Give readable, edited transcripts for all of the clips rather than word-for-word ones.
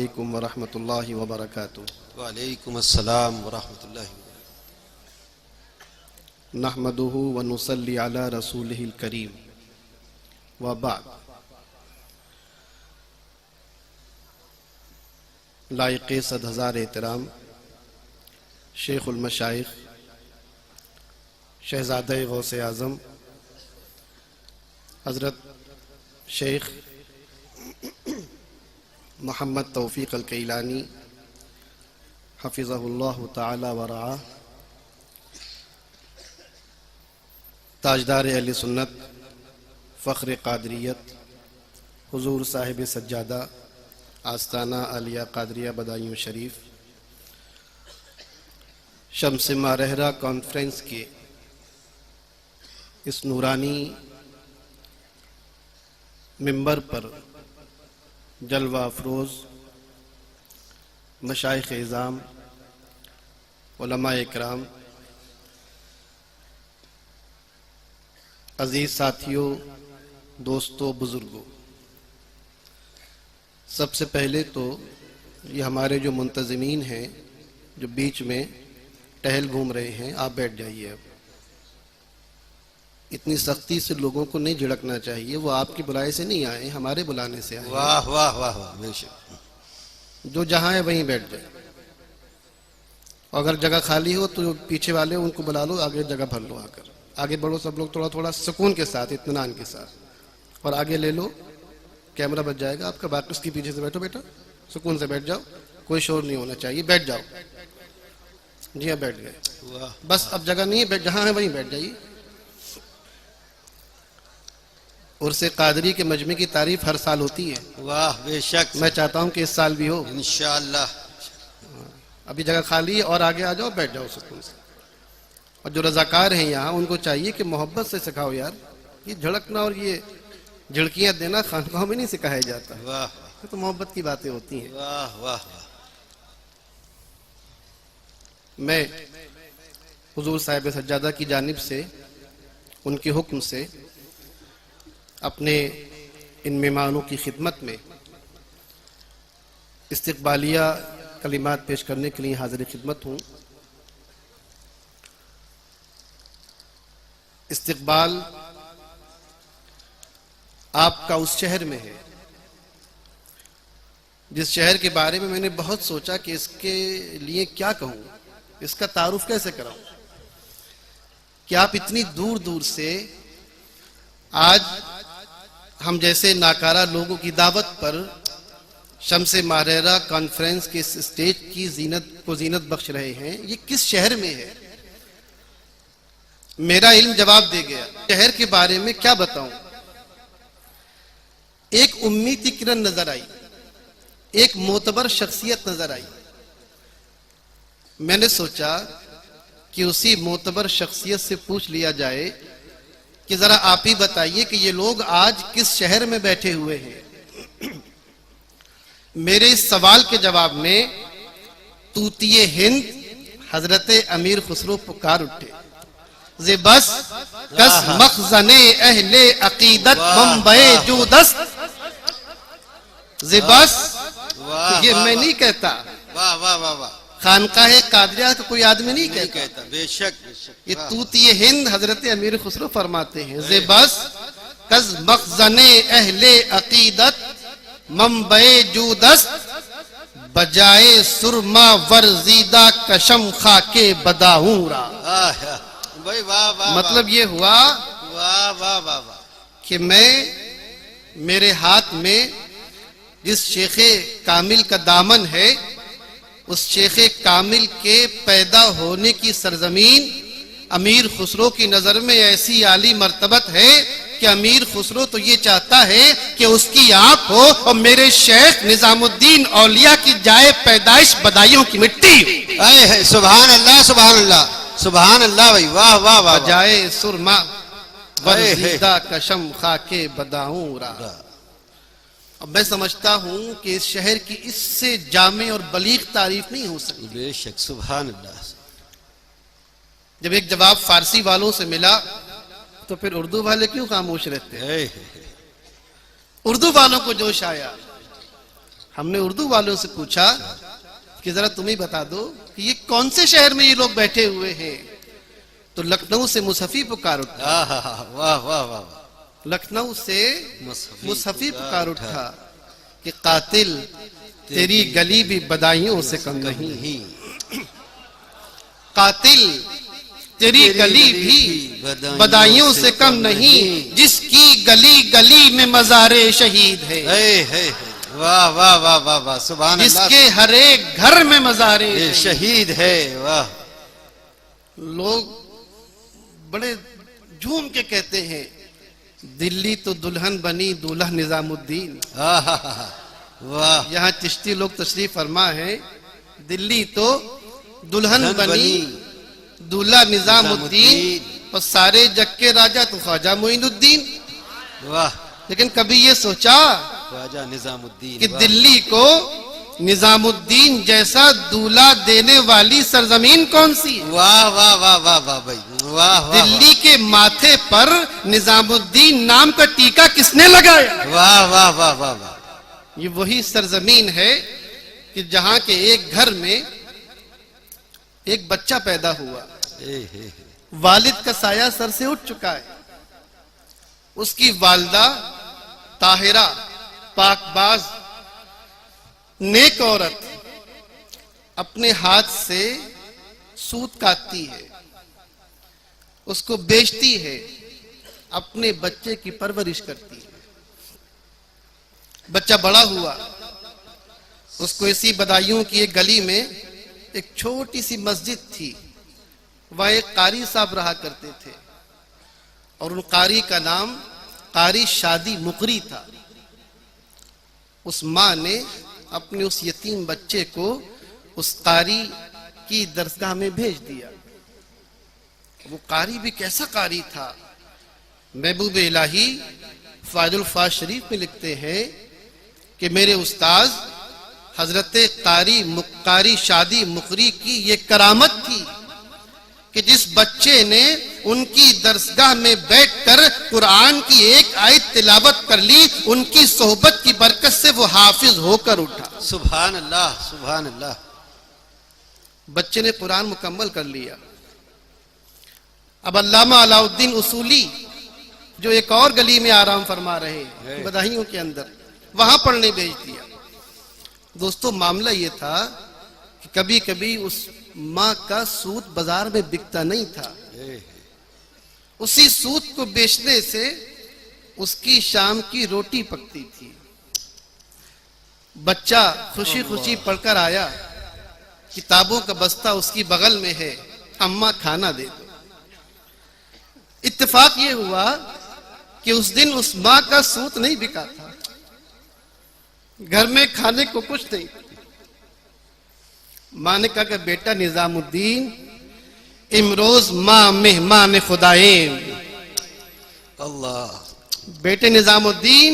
अलैकुम वरहमतुल्लाहि वबरकातुहू। वालेकुम अस्सलाम वरहमतुल्लाहि नहमदुहु व नुसल्ली अला रसूलिहिल करीम व बाद। लायक़े सद हज़ार एहतराम शेखुल मशाइख शहज़ादे गौसे आज़म हज़रत शेख मोहम्मद तौफ़ीक़ अल कैलानी हफ़िज़हुल्लाहु ताला व रआ, ताजदार अहले सुन्नत फ़ख्र क़ादरियत हुज़ूर साहिब सज्जादा आस्ताना आलिया क़ादरिया बदायूं शरीफ शम्स मारहरा कॉन्फ्रेंस के इस नूरानी मिंबर पर जलवा अफरोज़ मशाइख़ इज़ाम उलमाए इकराम, अज़ीज़ साथियों, दोस्तों, बुज़ुर्गों, सबसे पहले तो ये हमारे जो मुंतज़िमीन हैं जो बीच में टहल घूम रहे हैं, आप बैठ जाइए। अब इतनी सख्ती से लोगों को नहीं झिड़कना चाहिए, वो आपकी बुलाए से नहीं आए, हमारे बुलाने से आए। वाह वाह वाह वाह, बेशक। जो जहाँ है वहीं बैठ जाए। अगर जगह खाली हो तो पीछे वाले उनको बुला लो, आगे जगह भर लो, आकर आगे बढ़ो सब लोग, थोड़ा थोड़ा सुकून के साथ, इत्मीनान के साथ, और आगे ले लो, कैमरा बच जाएगा आपका। बाकी उसके पीछे से बैठो बेटा, सुकून से बैठ जाओ, कोई शोर नहीं होना चाहिए, बैठ जाओ। जी हाँ, बैठ गए। बस अब जगह नहीं है, जहाँ है वहीं बैठ जाइए। उर्से क़ादरी के मजमे की तारीफ हर साल होती है। वाह बेशक, मैं चाहता हूँ कि इस साल भी हो इंशाअल्लाह। अभी जगह खाली है और आगे आ जाओ, बैठ जाओ सुकून से। और जो रज़ाकार हैं यहाँ, उनको चाहिए कि मोहब्बत से सिखाओ यार, ये झड़कना और ये झिड़कियाँ देना खानकाहों में नहीं सिखाया जाता। वाह, तो मोहब्बत की बातें होती हैं। वाह वाह। मैं हुजूर साहिब सज्जादा की जानिब से, उनके हुक्म से अपने इन मेहमानों की खिदमत में इस्तक़बालिया कलिमात पेश करने के लिए हाज़िर खिदमत हूँ। इस्तक़बाल आपका उस शहर में है जिस शहर के बारे में मैंने बहुत सोचा कि इसके लिए क्या कहूँ, इसका तारुफ कैसे कराऊँ, कि आप इतनी दूर दूर से आज हम जैसे नाकारा लोगों की दावत पर शम्स मारहरा कॉन्फ्रेंस के इस स्टेज की जीनत बख्श रहे हैं। ये किस शहर में है? मेरा इल्म जवाब दे गया। शहर के बारे में क्या बताऊं? एक उम्मीद की किरण नजर आई, एक मोतबर शख्सियत नजर आई। मैंने सोचा कि उसी मोतबर शख्सियत से पूछ लिया जाए कि जरा आप ही बताइए कि ये लोग आज किस शहर में बैठे हुए हैं। मेरे इस सवाल के जवाब में तूतिए हिंद हजरत अमीर खुसरो पुकार उठे, जे बस कस मखजने अहले अकीदत मुंबई जो दस्त। जे बस, ये मैं नहीं कहता, वाह वाह वाह वाह, खानकाहे कादरिया का कोई आदमी नहीं कहता। बेशक, ये तूतिए हिंद हजरत अमीर खुसरो फरमाते हैं, जे बस कस मखजने अहले अकीदत मुंबई जो दस्त, बजाए सुरमा वर्जीदा कशम खाके बदाऊरा। भाई वाह वाह। मतलब ये हुआ वाह वाह वाह वाह कि मैं, मेरे हाथ में जिस शेखे कामिल का दामन है, उस शेखे कामिल के पैदा होने की सरजमीन अमीर खुसरो की नजर में ऐसी आली मर्तबत है कि अमीर खुसरो तो ये चाहता है कि उसकी आंख हो और मेरे शेख निजामुद्दीन औलिया की जाए पैदाइश बदायूं की मिट्टी। सुभान अल्लाह सुभान अल्लाह सुभान अल्लाह। भाई वाह वाह वाह। जाए सुरमा वर्जीदा कशम खाके बदाऊरा। अब मैं समझता हूं कि इस शहर की इससे जामे और बलीग तारीफ नहीं हो सकती। बेशक, सुभान अल्लाह। जब एक जवाब फारसी वालों से मिला तो फिर उर्दू वाले क्यों खामोश रहते हैं? उर्दू वालों को जोश आया हमने उर्दू वालों से पूछा कि जरा तुम ही बता दो कि ये कौन से शहर में ये लोग बैठे हुए हैं। तो लखनऊ से मुसफ़ी पुकार उठा। वाह वाह वाह। लखनऊ से मुसफ़ी पुकार उठा कि कातिल तेरी गली भी बदाइयों से कम नहीं। कातिल तेरी गली भी बदाइयों से कम नहीं, जिसकी गली गली में मज़ारे शहीद है। वाह वाह वाह वाह वाह, सुभान अल्लाह। जिसके हर एक घर में मज़ारे शहीद है। वाह। लोग बड़े झूम के कहते हैं, दिल्ली तो दुल्हन बनी दूल्हा निजामुद्दीन। वाह। यहाँ चिश्ती लोग तशरीफ फरमा है, दिल्ली तो दुल्हन बनी दूल्हा निजामुद्दीन और सारे जग के राजा तो ख्वाजा मोइनुद्दीन। वाह। लेकिन कभी ये सोचा ख्वाजा निजामुद्दीन कि दिल्ली को निजामुद्दीन जैसा दूल्हा देने वाली सरजमीन कौन सी है? वाह वाह वाह वाह वाह भाई, वाह वाह। दिल्ली के माथे पर निजामुद्दीन नाम का टीका किसने लगाया? वाह वाह वाह वाह वाह। ये वही सरजमीन है कि जहां के एक घर में एक बच्चा पैदा हुआ, वालिद का साया सर से उठ चुका है। उसकी वालदा ताहिरा, पाकबाज, नेक औरत अपने हाथ से सूत काटती है, उसको बेचती है, अपने बच्चे की परवरिश करती है। बच्चा बड़ा हुआ, उसको इसी बदायूं की एक गली में एक छोटी सी मस्जिद थी, वह एक कारी साहब रहा करते थे और उन कारी का नाम कारी शादी मुकरी था। उस माँ ने अपने उस यतीम बच्चे को उस कारी की दरगाह में भेज दिया। वो कारी भी कैसा कारी था, महबूब इलाही फायदुल फाज शरीफ में लिखते हैं कि मेरे उस्ताद हजरत कारी शादी मुकरी की ये करामत थी कि जिस बच्चे ने उनकी दरसगाह में बैठकर कुरान की एक आयत तिलावत कर ली, उनकी सोहबत की बरकत से वो हाफिज होकर उठा। सुभान अल्लाह, सुभान अल्लाह। बच्चे ने कुरान मुकम्मल कर लिया। अब अल्लामा अलाउद्दीन उसूली जो एक और गली में आराम फरमा रहे बदायूं के अंदर, वहां पढ़ने भेज दिया। दोस्तों, मामला ये था कि कभी कभी उस माँ का सूत बाजार में बिकता नहीं था। उसी सूत को बेचने से उसकी शाम की रोटी पकती थी। बच्चा खुशी खुशी पढ़कर आया, किताबों का बस्ता उसकी बगल में है, अम्मा खाना दे दो। इत्तेफाक ये हुआ कि उस दिन उस माँ का सूत नहीं बिका था, घर में खाने को कुछ नहीं। माँ ने कहा कि बेटा निजामुद्दीन, इमरोज माँ मेहमान खुदाएं। अल्लाह। बेटे निजामुद्दीन,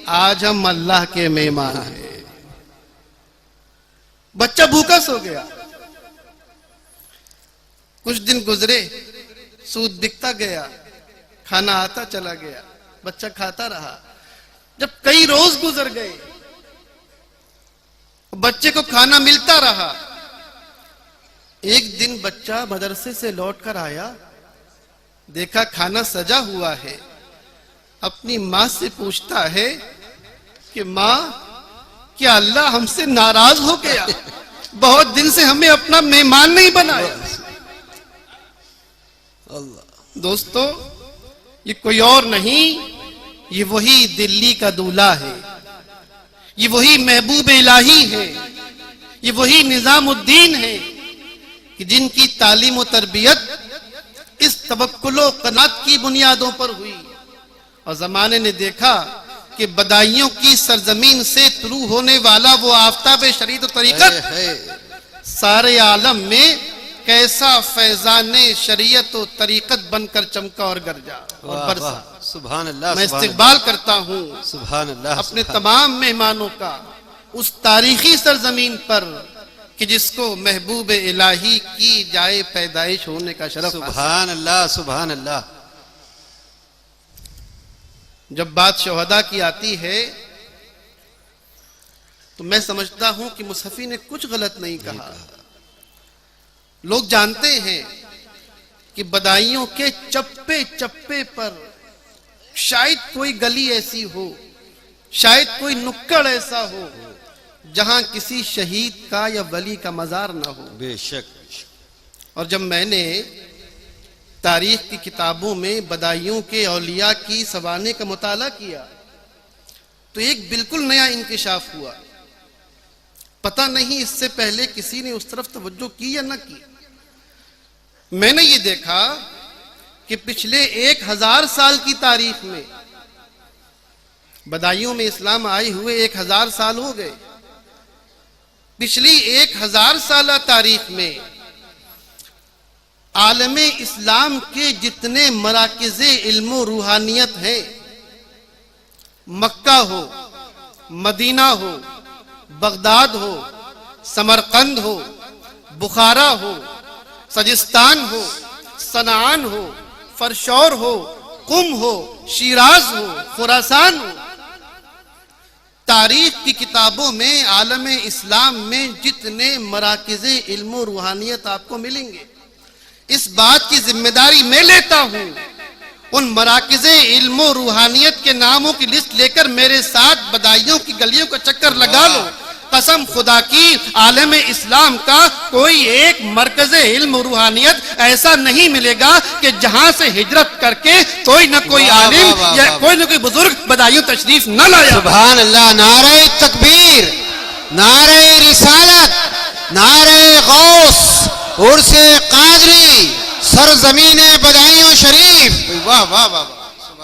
आज हम अल्लाह के मेहमान हैं। बच्चा भूखा सो गया। कुछ दिन गुजरे, सूद बिकता गया, खाना आता चला गया, बच्चा खाता रहा। जब कई रोज गुजर गए, बच्चे को खाना मिलता रहा। एक दिन बच्चा मदरसे से लौटकर आया, देखा खाना सजा हुआ है। अपनी माँ से पूछता है कि माँ, क्या अल्लाह हमसे नाराज हो गया? बहुत दिन से हमें अपना मेहमान नहीं बनाया। अल्लाह। दोस्तों, ये कोई और नहीं, ये वही दिल्ली का दूल्हा है, ये वही महबूब इलाही है, ये वही निजामुद्दीन है कि जिनकी तालीम और तरबियत इस तवक्कुलो कनात की बुनियादों पर हुई। और जमाने ने देखा कि बदायूं की सरजमीन से तुलू होने वाला वो आफताब शरीयत और तरीकत सारे आलम में कैसा फैजाने शरीयत और तरीकत बनकर चमका और गरजा और बरसा। सुभान अल्लाह। मैं इस्तकबाल करता हूँ सुभान अल्लाह अपने तमाम मेहमानों का उस तारीखी सरजमीन पर कि जिसको महबूब इलाही की जाए पैदाइश होने का शरफ। सुभान अल्लाह, सुभान अल्लाह। जब बात शोहदा की आती है तो मैं समझता हूं कि मुसहफी ने कुछ गलत नहीं कहा। लोग जानते हैं कि बदायूं के चप्पे चप्पे पर शायद कोई गली ऐसी हो, शायद कोई नुक्कड़ ऐसा हो जहां किसी शहीद का या वली का मजार ना हो। बेशक। और जब मैंने तारीख की किताबों में बदायूं के औलिया की सवाने का मुताला किया तो एक बिल्कुल नया इंकिशाफ हुआ। पता नहीं इससे पहले किसी ने उस तरफ तवज्जो की या न की। मैंने ये देखा कि पिछले 1000 साल की तारीख में, बदायूं में इस्लाम आए हुए 1000 साल हो गए, पिछली 1000 साल तारीख में आलमे इस्लाम के जितने मराकिज़े इल्म रूहानियत हैं, मक्का हो, मदीना हो, बगदाद हो, समरकंद हो, बुखारा हो, सजिस्तान हो, सनान हो, फरशौर हो, कुम हो, शिराज हो, खुरासान हो, तारीख की किताबों में आलम इस्लाम में जितने मराकिज़े इल्म रूहानियत आपको मिलेंगे, इस बात की जिम्मेदारी मैं लेता हूं। उन मराकिज़े इल्म रूहानियत के नामों की लिस्ट लेकर मेरे साथ बदायूं की गलियों का चक्कर लगा लो। कसम खुदा की, आलम इस्लाम का कोई एक मरकज़े इल्म रूहानियत ऐसा नहीं मिलेगा कि जहां से हिजरत करके कोई न कोई आलिम या कोई न कोई बुजुर्ग बदायूं तशरीफ न लाया। सुभान अल्लाह। नारे तकबीर, नारे रिसालत, नारे गौस, उर्से कादरी, सरजमीन बदायूं शरीफ। वाह वाह वाह।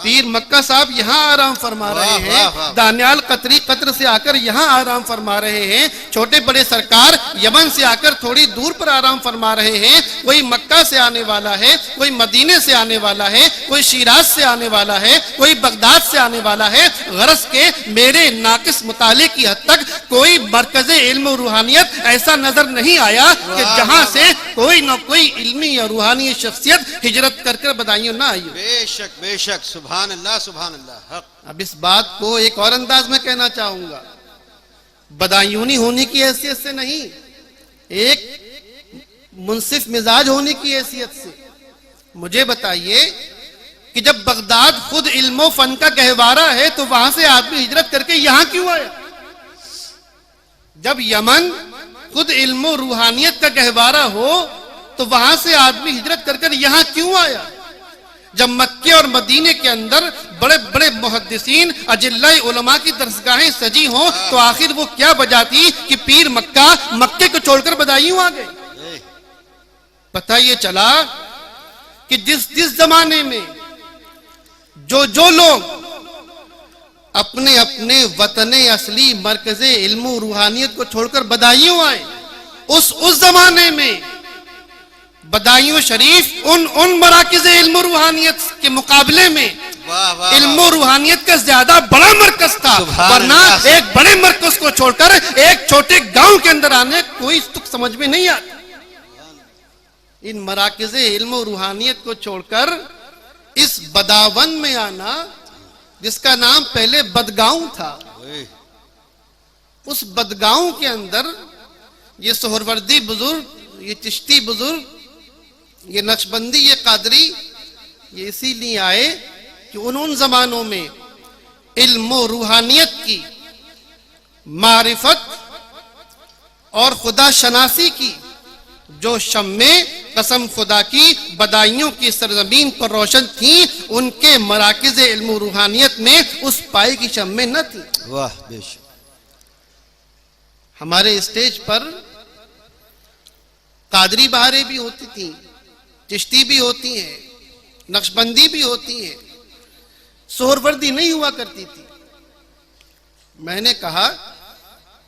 पीर मक्का साहब यहाँ आराम फरमा रहे हैं, दानियाल कतरी कतर से आकर यहाँ आराम फरमा रहे हैं, छोटे बड़े सरकार यमन से आकर थोड़ी दूर पर आराम फरमा रहे हैं। कोई मक्का से आने वाला है, कोई मदीने से आने वाला है, कोई शिराज से आने वाला है, कोई बगदाद से आने वाला है। गरज के मेरे नाकिस मुताले की हद तक कोई मरकज़े इल्म रूहानियत ऐसा नजर नहीं आया कि जहां से कोई न कोई इल्मी या रूहानी शख्सियत हिजरत करके बदायूं ना आई। बेशक बेशक। सुभान अल्लाह, सुभान अल्लाह। हक। अब इस बात को एक और अंदाज में कहना चाहूंगा, बदायूनी होने की हैसियत से नहीं, एक मुंसिफ मिजाज होने की हैसियत से मुझे बताइए कि जब बगदाद खुद इल्मो फन का गहवारा है तो वहां से आदमी हिजरत करके यहां क्यों आया? जब यमन खुद इल्मो रूहानियत का गहवारा हो तो वहां से आदमी हिजरत कर यहां क्यों आया? जब मक्के और मदीने के अंदर बड़े बड़े मुहद्दिसीन अजिल्लाए उलमा की दरसगाहें सजी हों तो आखिर वो क्या वजह थी कि पीर मक्के को छोड़कर बदायूं आ गए? पता ये चला कि जिस जमाने में जो लोग अपने अपने वतने असली मरकज़े इल्म रूहानियत को छोड़कर बदायूं आए, उस जमाने में बदायूं शरीफ उन मराकिज़े इल्म रूहानियत के मुकाबले में इल्म रूहानियत का ज्यादा बड़ा मरकज था। वरना एक बड़े मरकज को छोड़कर एक छोटे गांव के अंदर आने कोई तुक समझ में नहीं आता। इन मराकिज़े इल्म रूहानियत को छोड़कर इस बदावन में आना, जिसका नाम पहले बदगांव था, उस बदगांव के अंदर ये सोहरवर्दी बुजुर्ग, ये चिश्ती बुजुर्ग, ये नक्शबंदी, ये कादरी, ये इसीलिए आए कि उन जमानों में इल्म रूहानियत की मारिफत और खुदा शनासी की जो शम्मे कसम खुदा की बदायूं की सरजमीन पर रोशन थी, उनके मराकिज़े इल्म रूहानियत में उस पाई की शम्मे न थी। वाह बेशक। हमारे स्टेज पर कादरी बहारें भी होती थी, चिश्ती भी होती हैं, नक्शबंदी भी होती हैं, सोहरवर्दी नहीं हुआ करती थी। मैंने कहा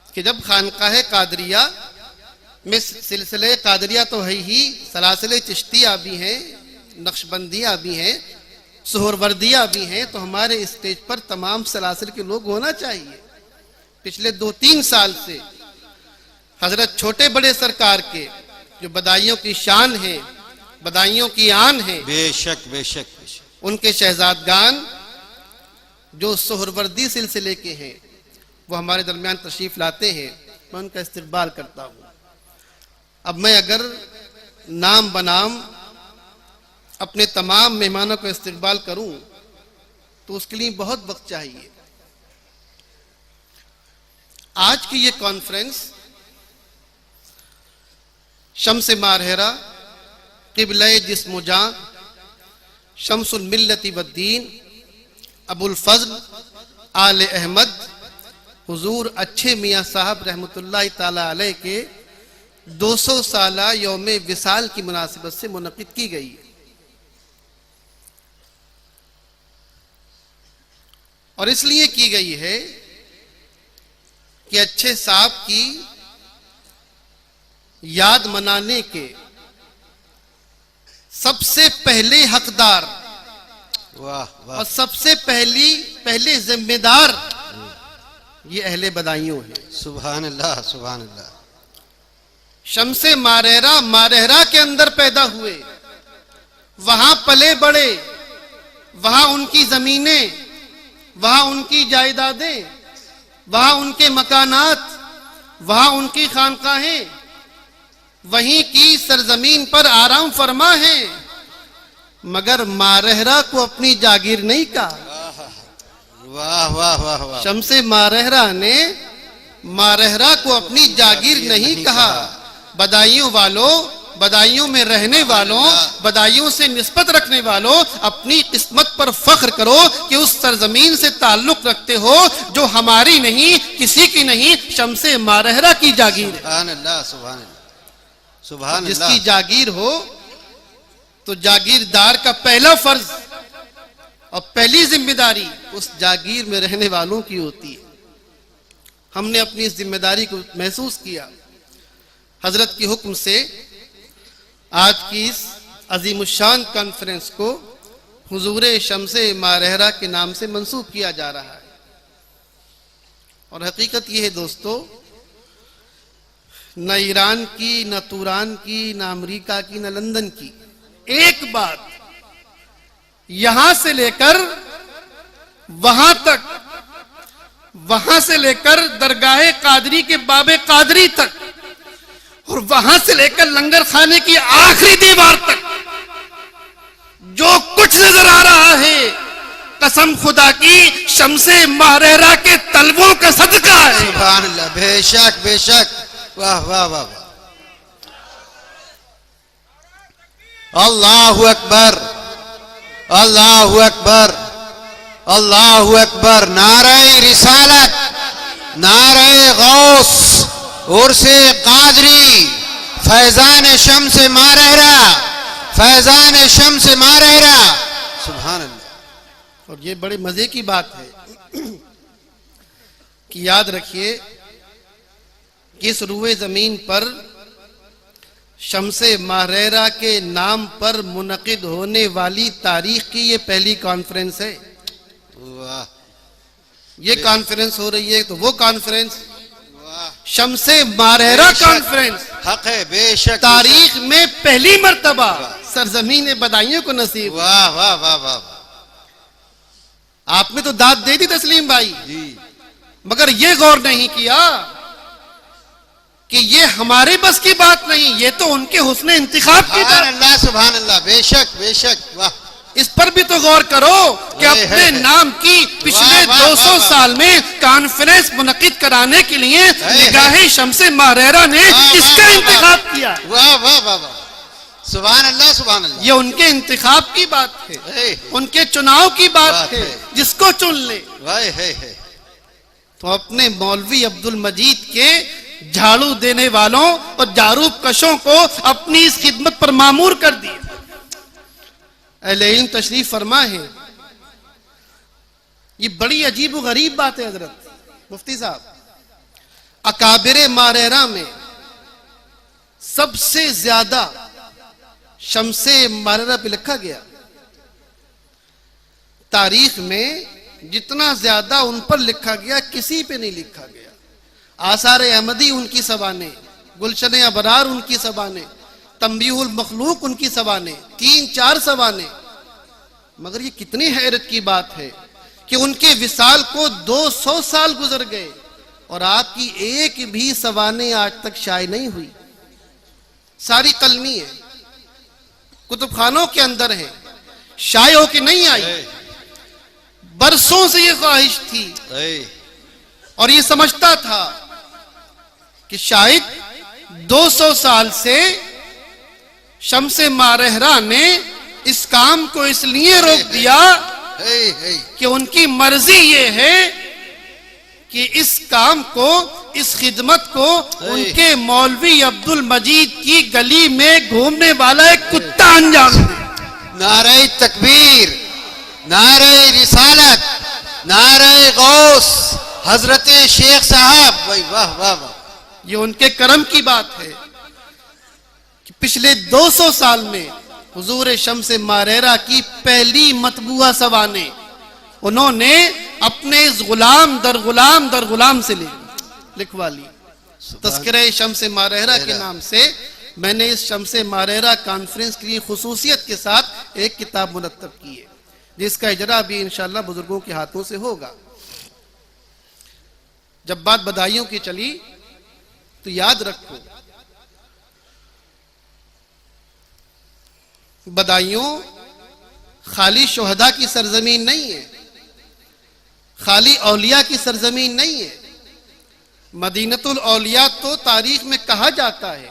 कि जब खानकाह कादरिया में सिलसिले कादरिया तो है ही, सलासिले चिश्तिया भी हैं, नक्शबंदियाँ भी हैं, सोहरवर्दियाँ भी हैं, तो हमारे स्टेज पर तमाम सलासिल के लोग होना चाहिए। पिछले 2-3 साल से हजरत छोटे बड़े सरकार के जो बदायूं की शान है, बदायूं की आन है, बेशक बेशक बेशक, उनके शहजादगान जो सोहरवर्दी सिलसिले के हैं वो हमारे दरमियान तशरीफ लाते हैं, मैं उनका इस्तकबाल करता हूँ। अब मैं अगर नाम बनाम अपने तमाम मेहमानों को इस्तकबाल करूं तो उसके लिए बहुत वक्त चाहिए। आज की ये कॉन्फ्रेंस शम्स-ए मारहरा क़िबला-ए जिस्म व जान शम्सुल मिल्लति वद्दीन अबुल फज़ल आले अहमद हुजूर अच्छे मियाँ साहब रहमतुल्लाह ताला अलैह के 200 साला यौम विसाल की मुनासिबत से मुनक़िद की गई है। और इसलिए की गई है कि अच्छे साहब की याद मनाने के सबसे पहले हकदार वाह वाह और सबसे पहले जिम्मेदार ये अहले बदायूं हैं। सुभान अल्लाह सुभान अल्लाह। शम्से मारहरा मारहरा के अंदर पैदा हुए, वहां पले बड़े, वहां उनकी जमीनें, वहां उनकी जायदादें, वहां उनके मकानात, वहां उनकी खानकाहें, वहीं की सरजमीन पर आराम फरमा है, मगर मारहरा को अपनी जागीर नहीं कहा। वाह वाह वाह वाह। शम्से मारहरा ने मारहरा को अपनी जागीर नहीं कहा। बदायूं वालों, बदायूं में रहने वालों, बदायूं से निस्बत रखने वालों, अपनी किस्मत पर फख्र करो कि उस सरजमीन से ताल्लुक रखते हो जो हमारी नहीं, किसी की नहीं, शम्से मारहरा की जागीर है। सुभान अल्लाह सुभान अल्लाह सुभान अल्लाह। जिसकी जागीर हो तो जागीरदार का पहला फर्ज और पहली जिम्मेदारी उस जागीर में रहने वालों की होती है। हमने अपनी इस जिम्मेदारी को महसूस किया। हजरत के हुक्म से आज की इस अजीमुशान कॉन्फ्रेंस को हुजूर शम्से मारहरा के नाम से मंसूब किया जा रहा है। और हकीकत यह है दोस्तों, न ईरान की, न तुरान की, न अमेरिका की, न लंदन की, एक बात यहां से लेकर वहां तक, वहां से लेकर दरगाह कादरी के बाबे कादरी तक और वहां से लेकर लंगर खाने की आखिरी दीवार तक जो कुछ नजर आ रहा है, कसम खुदा की शम्से मारहरा के तलवों का सदका है। सुभान अल्लाह। बेशक बेशक। वाह वाह वाह वाह। अल्लाहु अकबर अल्लाहु अकबर अल्लाहु अकबर। नारे रिसालत, नारे गौस, उर्से कादरी, फैजान शम्से मारहरा, फैजान शम्से मारहरा। सुभान अल्लाह। और ये बड़े मजे की बात है कि याद रखिए कि इस रुए जमीन पर शम्से मारहरा के नाम पर मुनक़िद होने वाली तारीख की ये पहली कॉन्फ्रेंस है। वाह। ये कॉन्फ्रेंस हो रही है तो वो कॉन्फ्रेंस वाह। शम्से मारहरा कॉन्फ्रेंस हक है बेशक। तारीख में पहली मर्तबा सरजमीन बदायूं को नसीब। वाह वाह वाह वाह। आपने तो दाद दे दी तस्लीम भाई जी। मगर ये गौर नहीं किया कि ये हमारे बस की बात नहीं, ये तो उनके हुस्ने इंतिखाब की सुभान बात। अल्लाह सुभान अल्लाह। बेशक बेशक। वाह। इस पर भी तो गौर करो कि अपने नाम की पिछले 200 साल में कॉन्फ्रेंस मुनक़िद कराने के लिए निगाहे शम्से मारहरा ने इसका इंतखाब किया। वाह वाह वाह वाह। सुभान अल्लाह सुभान अल्लाह। ये उनके इंतखाब की बात है, है। उनके चुनाव की बात बात है, है। जिसको चुन ले। वाह है। तो अपने मौलवी अब्दुल मजीद के झाड़ू देने वालों और जारूब कशों को अपनी इस खिदमत पर मामूर कर दिए। अहले इल्म तशरीफ फरमा है। ये बड़ी अजीब व गरीब बात है हजरत मुफ्ती साहब। अकाबिर मारहरा में सबसे ज्यादा शम्से मारहरा पे लिखा गया। तारीख में जितना ज्यादा उन पर लिखा गया किसी पे नहीं लिखा गया। आसार अहमदी उनकी सबाने, गुलशन अबरार उनकी सबाने, तंबीहुल मखलूक उनकी सबाने, 3-4 सबाने। मगर ये कितनी हैरत की बात है कि उनके विसाल को 200 साल गुजर गए, और आपकी एक भी सवाने आज तक शाये नहीं हुई। सारी कलमी है, कुतुबखानों के अंदर है, शाये होके नहीं आई। बरसों से ये ख्वाहिश थी और ये समझता था कि शायद 200 साल से शम्से मारहरा ने इस काम को इसलिए रोक दिया कि उनकी मर्जी ये है कि इस काम को, इस खिदमत को उनके मौलवी अब्दुल मजीद की गली में घूमने वाला एक कुत्ता अंजाम दे। नारे तकबीर, नारे रिसालत, नारे गौस, हजरत शेख साहब। भाई वाह वाह वाह, ये उनके करम की बात है कि पिछले 200 साल में हुजूर शम्से मारहरा की पहली मतबूआ सवाने उन्होंने अपने इस गुलाम दर गुलाम से लिखवा ली। तस्करे शम्से मारहरा के नाम से मैंने इस शम्से मारहरा कॉन्फ्रेंस के लिए खुसूसियत के साथ एक किताब मुरत्तब की है, जिसका इजरा भी इंशाअल्लाह बुजुर्गों के हाथों से होगा। जब बात बधाइयों की चली तो याद रखो, बदायूं खाली शोहदा की सरजमीन नहीं है, खाली औलिया की सरजमीन नहीं है। मदीनतुल औलिया तो तारीख में कहा जाता है,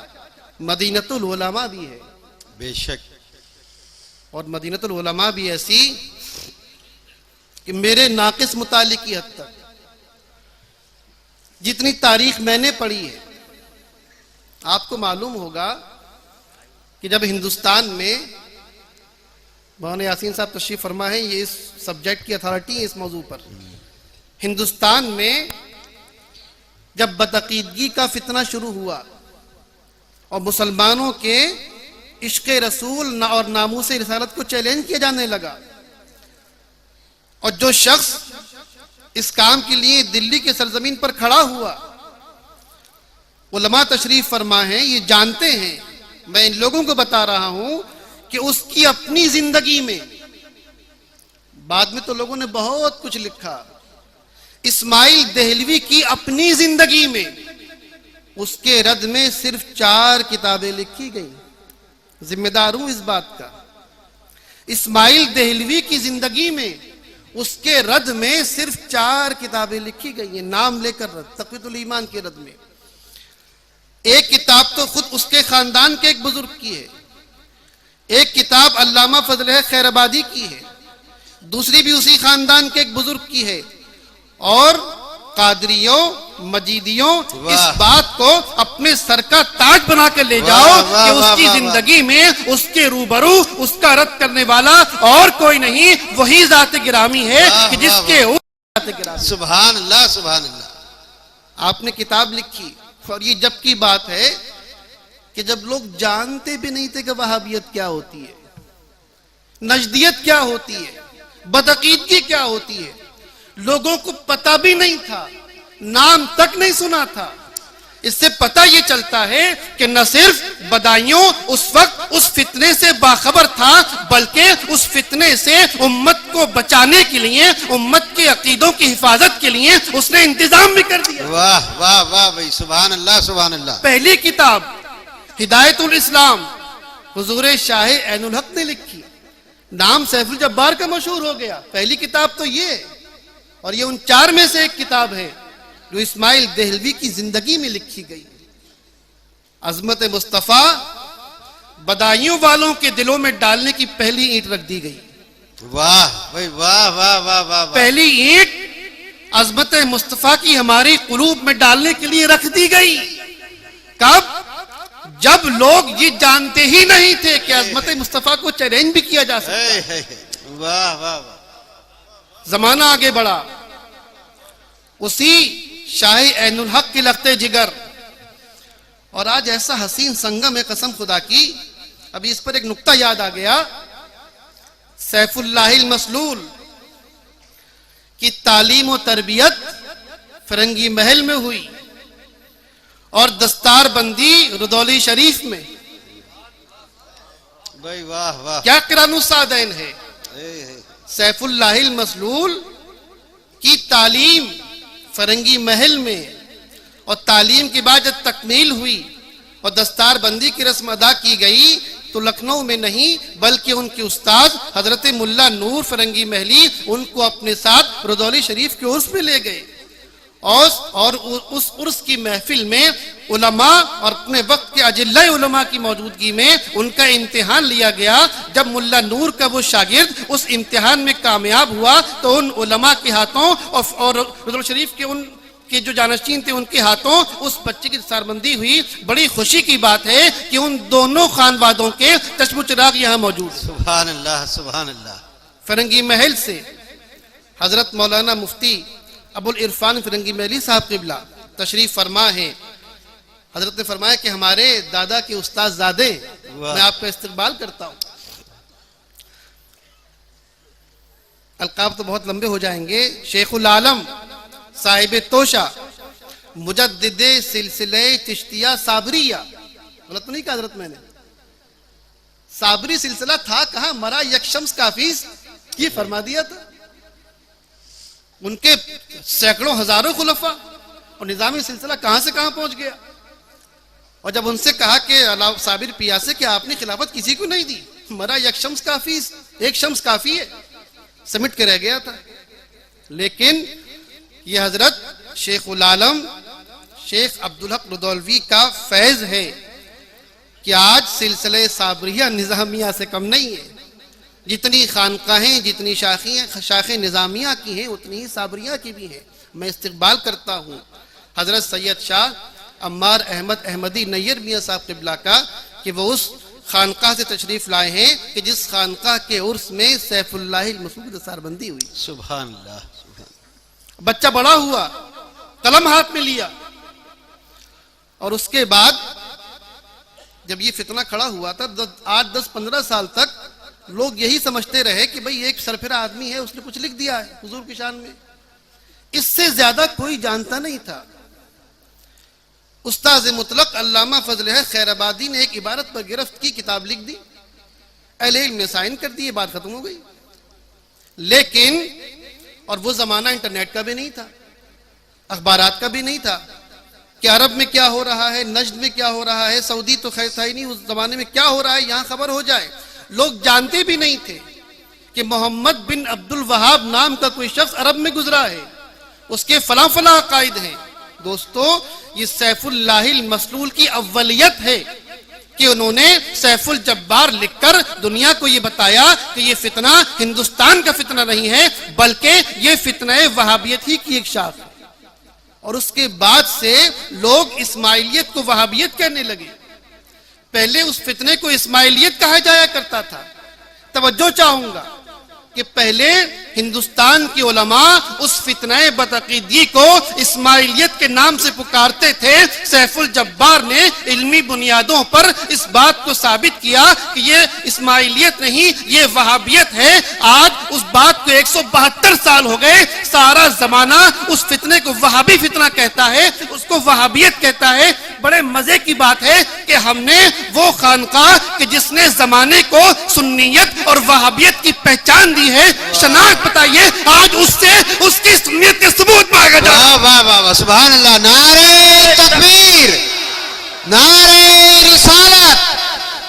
मदीनतुल उलमा भी है। बेशक। और मदीनतुल उलमा भी ऐसी कि मेरे नाकिस मुतालिक की हद तक जितनी तारीख मैंने पढ़ी है, आपको मालूम होगा कि जब हिंदुस्तान में मौलाना यासीन साहब तशरीफ फरमा है, ये इस सब्जेक्ट की अथॉरिटी है इस मौजू पर। हिंदुस्तान में जब बदअकीदगी का फितना शुरू हुआ और मुसलमानों के इश्क़ रसूल और नामूस रिसालत को चैलेंज किया जाने लगा, और जो शख्स इस काम के लिए दिल्ली के सरजमीन पर खड़ा हुआ, उलमा तशरीफ फरमा है, ये जानते हैं, मैं इन लोगों को बता रहा हूं कि उसकी अपनी जिंदगी में, बाद में तो लोगों ने बहुत कुछ लिखा, इस्माइल देहलवी की अपनी जिंदगी में उसके रद में सिर्फ 4 किताबें लिखी गई। जिम्मेदार हूं इस बात का। इस्माइल देहलवी की जिंदगी में उसके रद में सिर्फ 4 किताबें लिखी गई हैं, नाम लेकर रद, तक़वियतुल ईमान के रद में। एक किताब तो खुद उसके खानदान के एक बुजुर्ग की है, एक किताब अल्लामा फजल खैराबादी की है, दूसरी भी उसी खानदान के एक बुजुर्ग की है। और कादरियों मजीदियों इस बात को अपने सर का ताज बना कर ले जाओ कि उसकी जिंदगी में उसके रूबरू उसका रद्द करने वाला और कोई नहीं, वही जात गिरामी है कि जिसके जात गिरामी। सुभान अल्लाह, सुभान अल्लाह। आपने किताब लिखी, और ये जब की बात है कि जब लोग जानते भी नहीं थे कि वहाबियत क्या होती है, नजदियत क्या होती है, बदअकीदगी क्या होती है, लोगों को पता भी नहीं था, नाम तक नहीं सुना था। इससे पता यह चलता है कि न सिर्फ बदायूं उस वक्त उस फितने से बाखबर था, बल्कि उस फितने से उम्मत को बचाने के लिए, उम्मत के अकीदों की हिफाजत के लिए उसने इंतजाम भी कर दिया। वाह वाह वाह भाई, सुभान अल्लाह, सुभान अल्लाह। पहली किताब हिदायतुल इस्लाम हुजूर शाह ऐनुल हक ने लिखी, नाम सैफुल जब्बार का मशहूर हो गया। पहली किताब तो ये, और ये उन 4 में से एक किताब है जो इस्माइल देहलवी की जिंदगी में लिखी गई। अजमत मुस्तफा बदायूं वालों के दिलों में डालने की पहली ईंट रख दी गई। वाह भाई वाह वाह वाह वाह। पहली ईंट अजमत मुस्तफा की हमारी कुलूब में डालने के लिए रख दी गई। कब? जब लोग ये जानते ही नहीं थे कि अजमत मुस्तफा को चैलेंज भी किया जा सकता है। वाह वाह वाह। जमाना आगे बढ़ा, उसी शाह ऐनुल हक के लखते जिगर, और आज ऐसा हसीन संगम है, कसम खुदा की। अभी इस पर एक नुक्ता याद आ गया, सैफुल्लाहिल मसलूल की तालीम और तरबियत फिरंगी महल में हुई और दस्तार बंदी रुदौली शरीफ में। भाई वाह वाह, क्या किरानुसादैन है। सैफुल्लाहिल मसलूल की तालीम फरंगी महल में और तालीम के बाद जब तकमील हुई और दस्तार बंदी की रस्म अदा की गई तो लखनऊ में नहीं बल्कि उनके उस्ताद हजरत मुल्ला नूर फरंगी महली उनको अपने साथ रुदौली शरीफ के उर्स में ले गए और उस उर्स की महफिल में उलमा और अपने वक्त के अजिल्ला उलमा की मौजूदगी में उनका इम्तिहान लिया गया। जब मुल्ला नूर का वो शागिर्द उस इम्तिहान में कामयाब हुआ तो उन उलमा के हाथों और रुदौली शरीफ के उन कि जो जानशीन थे उनके हाथों उस बच्चे की दस्तारबंदी हुई। बड़ी खुशी की बात है कि उन दोनों खानवादों के चश्मो चिराग यहाँ मौजूद। सुभान अल्लाह, सुभान अल्लाह। फरंगी महल से हजरत मौलाना मुफ्ती अबुल इरफान फरंगी महली साहब क़िबला तशरीफ फरमा है। हजरत ने फरमाया कि हमारे दादा के उस्ताद ज़ादे, मैं आपका इस्तकबाल करता हूँ। अलकाब तो बहुत लंबे हो जाएंगे। शेखुल आलम साहिब तोशा मुजद्दिदे सिलसिले चिश्तिया साबरिया, गलत तो नहीं कहा हजरत मैंने? साबरी सिलसिला था कहाँ, मरा यकशम्स काफिज ये फरमा दिया था। उनके सैकड़ों हजारों खुलफा और निजामी सिलसिला कहां से कहां पहुंच गया। और जब उनसे कहा कि अलाव साबिर पिया से कि आपने खिलाफत किसी को नहीं दी, मरा यकशम्स काफिज, एक शम्स काफी है, समिट के रह गया था। लेकिन ये हजरत शेखुल आलम शेख अब्दुल हक रुदौलवी का फैज है कि आज सिलसिले साबरिया निजामिया से कम नहीं है। जितनी खानकाहें, जितनी शाखें निजामिया की हैं उतनी ही साबरिया की भी हैं। मैं इस्तकबाल करता हूँ हजरत सैयद शाह अम्मार अहमद अहमदी नैयर मियाँ साहब क़िबला का कि वो उस खानकाह से तशरीफ लाए हैं कि जिस खानकाह के उर्स में सैफुल्लाह मसूद की दस्तारबंदी हुई। सुभान अल्लाह। बच्चा बड़ा हुआ, कलम हाथ में लिया और उसके बाद जब ये फितना खड़ा हुआ था 8, 10, 15 साल तक लोग यही समझते रहे कि भाई एक सरफिरा आदमी है, उसने कुछ लिख दिया है हुजूर की शान में। इससे ज्यादा कोई जानता नहीं था। उस्ताद मुतलक अल्लामा फजल खैराबादी ने एक इबारत पर गिरफ्त की, किताब लिख दी, अहले इल्म ने साइन कर दी, बात खत्म हो गई। लेकिन और वो जमाना इंटरनेट का भी नहीं था, अखबारात का भी नहीं था कि अरब में क्या हो रहा है, नज्द में क्या हो रहा है, सऊदी तो खैर था ही नहीं, उस जमाने में क्या हो रहा है यहाँ खबर हो जाए। लोग जानते भी नहीं थे कि मोहम्मद बिन अब्दुल वहाब नाम का कोई शख्स अरब में गुजरा है, उसके फला फला अकायद हैं। दोस्तों, ये सैफुल्लाहिल मसलूल की अव्वलियत है कि उन्होंने सैफुल जब्बार लिखकर दुनिया को ये बताया कि ये फितना हिंदुस्तान का फितना नहीं है बल्कि ये फितना वहाबियत ही की एक शाख है। और उसके बाद से लोग इस्माइलियत को वहाबियत कहने लगे। पहले उस फितने को इस्माइलियत कहा जाया करता था। तवज्जो चाहूंगा कि पहले हिंदुस्तान के उलमा उस फितने बदअकीदगी को इस्माइलियत के नाम से पुकारते थे। सैफुल जब्बार ने इल्मी बुनियादों पर इस बात को साबित किया कि ये इस्माइलियत नहीं, ये वहाबियत है। आज उस बात को 172 साल हो गए, सारा जमाना उस फितने को वहाबी फितना कहता है, उसको वहाबियत कहता है। बड़े मजे की बात है कि हमने वो खानकाह कि जिसने जमाने को सुन्नियत और वहाबियत की पहचान दी है, शनाख्त बताइए, आज उससे उसकी सुन्नियत के सबूत मांगा जा रहा है। वाह वाह वाह, सुभान अल्लाह। नारे तकबीर, नारे रिसालत,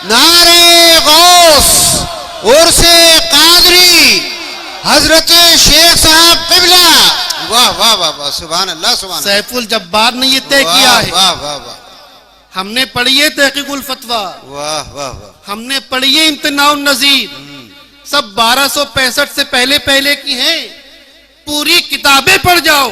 नारे गौस, उर्से कादरी, हजरत शेख साहब क़िबला। वाह वाह वाह वाह, सुभान अल्लाह, सुभान। सैफुल जब्बार ने ये तय किया है। वाह वाह वाह, हमने पढ़ी है तहकीकुल फतवा, वाह वाह वाह, हमने पढ़ी है इम्तिनाउन नज़ीर, सब 1265 से पहले पहले की हैं। पूरी किताबें पढ़ जाओ,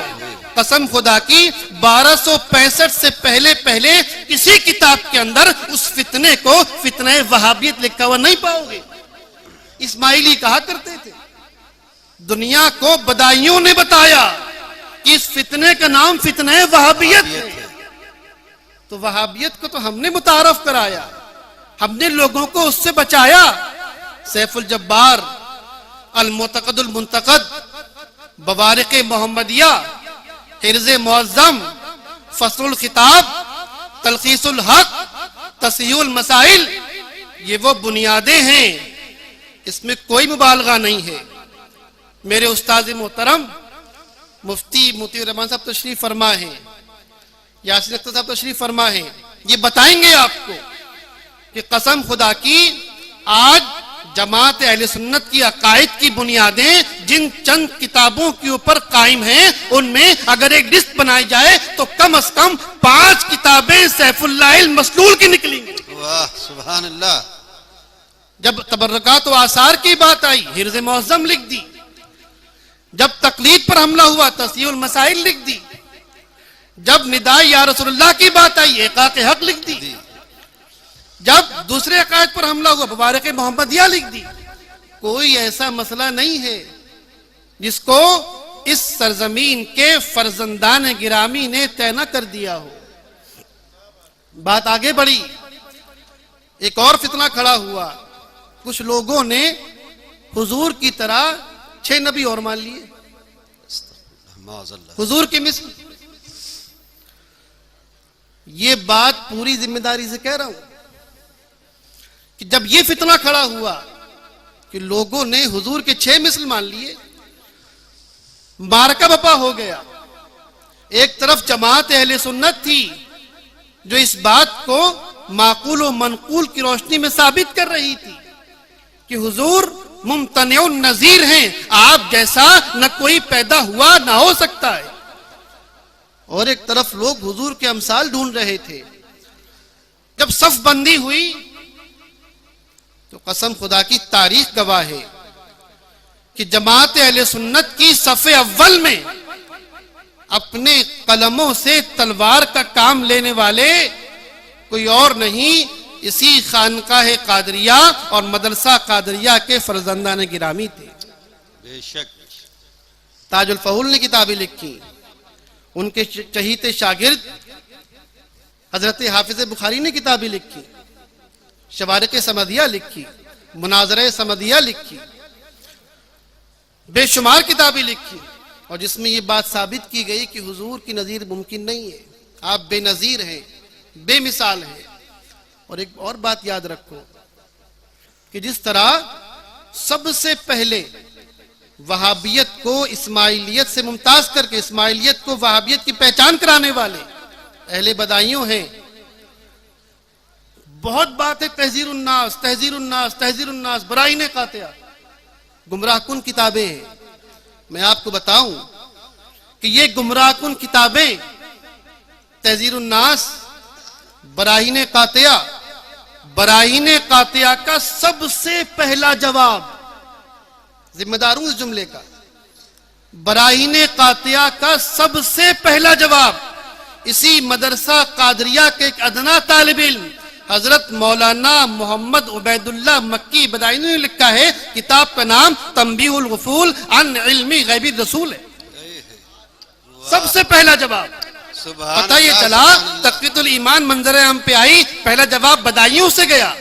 कसम खुदा की 1265 से पहले पहले किसी किताब के अंदर उस फितने को फितने वहाबियत लिखा हुआ नहीं पाओगे। इस्माइली कहा करते थे, दुनिया को बदायूं ने बताया कि इस फितने का नाम फितने वहाबियत है। तो वहाबियत को तो हमने मुतारफ कराया, हमने लोगों को उससे बचाया। सैफुल जब्बार, अल मुतक़दुल मुंतक़द, बवारिक़ मोहम्मदिया, हिर्ज़े मुअज़्ज़म, फस्लुल खिताब, तलख़ीसुल हक़, तस्हीहुल मसाइल, ये वो बुनियादें हैं, इसमें कोई मुबालगा नहीं है। मेरे उस्ताद मोहतरम मुफ्ती मोती रहमान साहब तशरीफ फरमा है यासीन अख्तर साहब तशरीफ फरमा है, ये बताएंगे आपको कि कसम खुदा की आज जमात अहले सुन्नत की अकायद की बुनियादें जिन चंद किताबों के ऊपर कायम हैं, उनमें अगर एक लिस्ट बनाई जाए तो कम से कम 5 किताबें सैफुल्लाह मसलूल की निकलेंगी। वाह सुभान अल्लाह। जब तबर्रकात व आसार की बात आई, हिर्ज मुअज़्ज़म लिख दी। जब तकलीद पर हमला हुआ, तस्यीहुल मसाइल लिख दी। जब निदाए या रसूलुल्लाह की बात आई, इक़ाक़ हक़ लिख दी। जब दूसरे अकायद पर हमला हुआ, मुबारक मोहम्मदिया लिख दी। कोई ऐसा मसला नहीं है जिसको इस सरजमीन के फर्जंदान गिरामी ने तय न कर दिया हो। बात आगे बढ़ी, एक और फितना खड़ा हुआ। कुछ लोगों ने हुजूर की तरह 6 नबी और मान लिए, हुजूर की मिसल। ये बात पूरी जिम्मेदारी से कह रहा हूं कि जब ये फितना खड़ा हुआ कि लोगों ने हुजूर के 6 मिसल मान लिए, मारका बपा हो गया। एक तरफ जमात अहले सुन्नत थी जो इस बात को माकूल और मनकूल की रोशनी में साबित कर रही थी कि हुजूर मुमतनिउन नजीर हैं, आप जैसा न कोई पैदा हुआ ना हो सकता है। और एक तरफ लोग हुजूर के अमसाल ढूंढ रहे थे। जब सफ बंदी हुई तो कसम खुदा की तारीख गवाह है कि जमात अहले सुन्नत की सफ़े अव्वल में अपने कलमों से तलवार का काम लेने वाले कोई और नहीं, इसी खानकाह कादरिया और मदरसा कादरिया के फर्जंदान गिरामी थे। बेशक ताजुल फहूल ने किताबें लिखी, उनके चहीते शागिर्द हजरत हाफिज बुखारी ने किताबें लिखी, शवारिक समदिया लिखी, मुनाजरे समदिया लिखी, बेशुमार किताबें लिखी, और जिसमें ये बात साबित की गई कि हुजूर की नज़ीर मुमकिन नहीं है, आप बेनज़ीर हैं, बेमिसाल हैं। और एक और बात याद रखो कि जिस तरह सबसे पहले वहाबियत को इस्माइलियत से मुमताज करके इस्माइलियत को वहाबियत की पहचान कराने वाले अहले बदाइयों हैं। बहुत बात है तहजीरुन्नास, तहजीरुन्नास, तहजीरुन्नास, बराईने कातिया, गुमराहकुन किताबें हैं। मैं आपको बताऊं कि ये गुमराहकुन किताबें तहजीरुन्नास, बराहीने कातिया, बराहीने कातिया का सबसे पहला जवाब, जिम्मेदार हूं इस जुमले का, बराहीने कातिया का सबसे पहला जवाब इसी मदरसा कादरिया के एक अदना तालिब इल्म हजरत मौलाना मोहम्मद उबैदुल्लाह मक्की बदायूनी ने लिखा है। किताब का नाम तंबीहुल गुफूल अन इल्मी गैबी रसूल है। सबसे पहला जवाब पता ये चला, तक़वीतुल ईमान मंजर आम पे आई, पहला जवाब बदायूं से गया।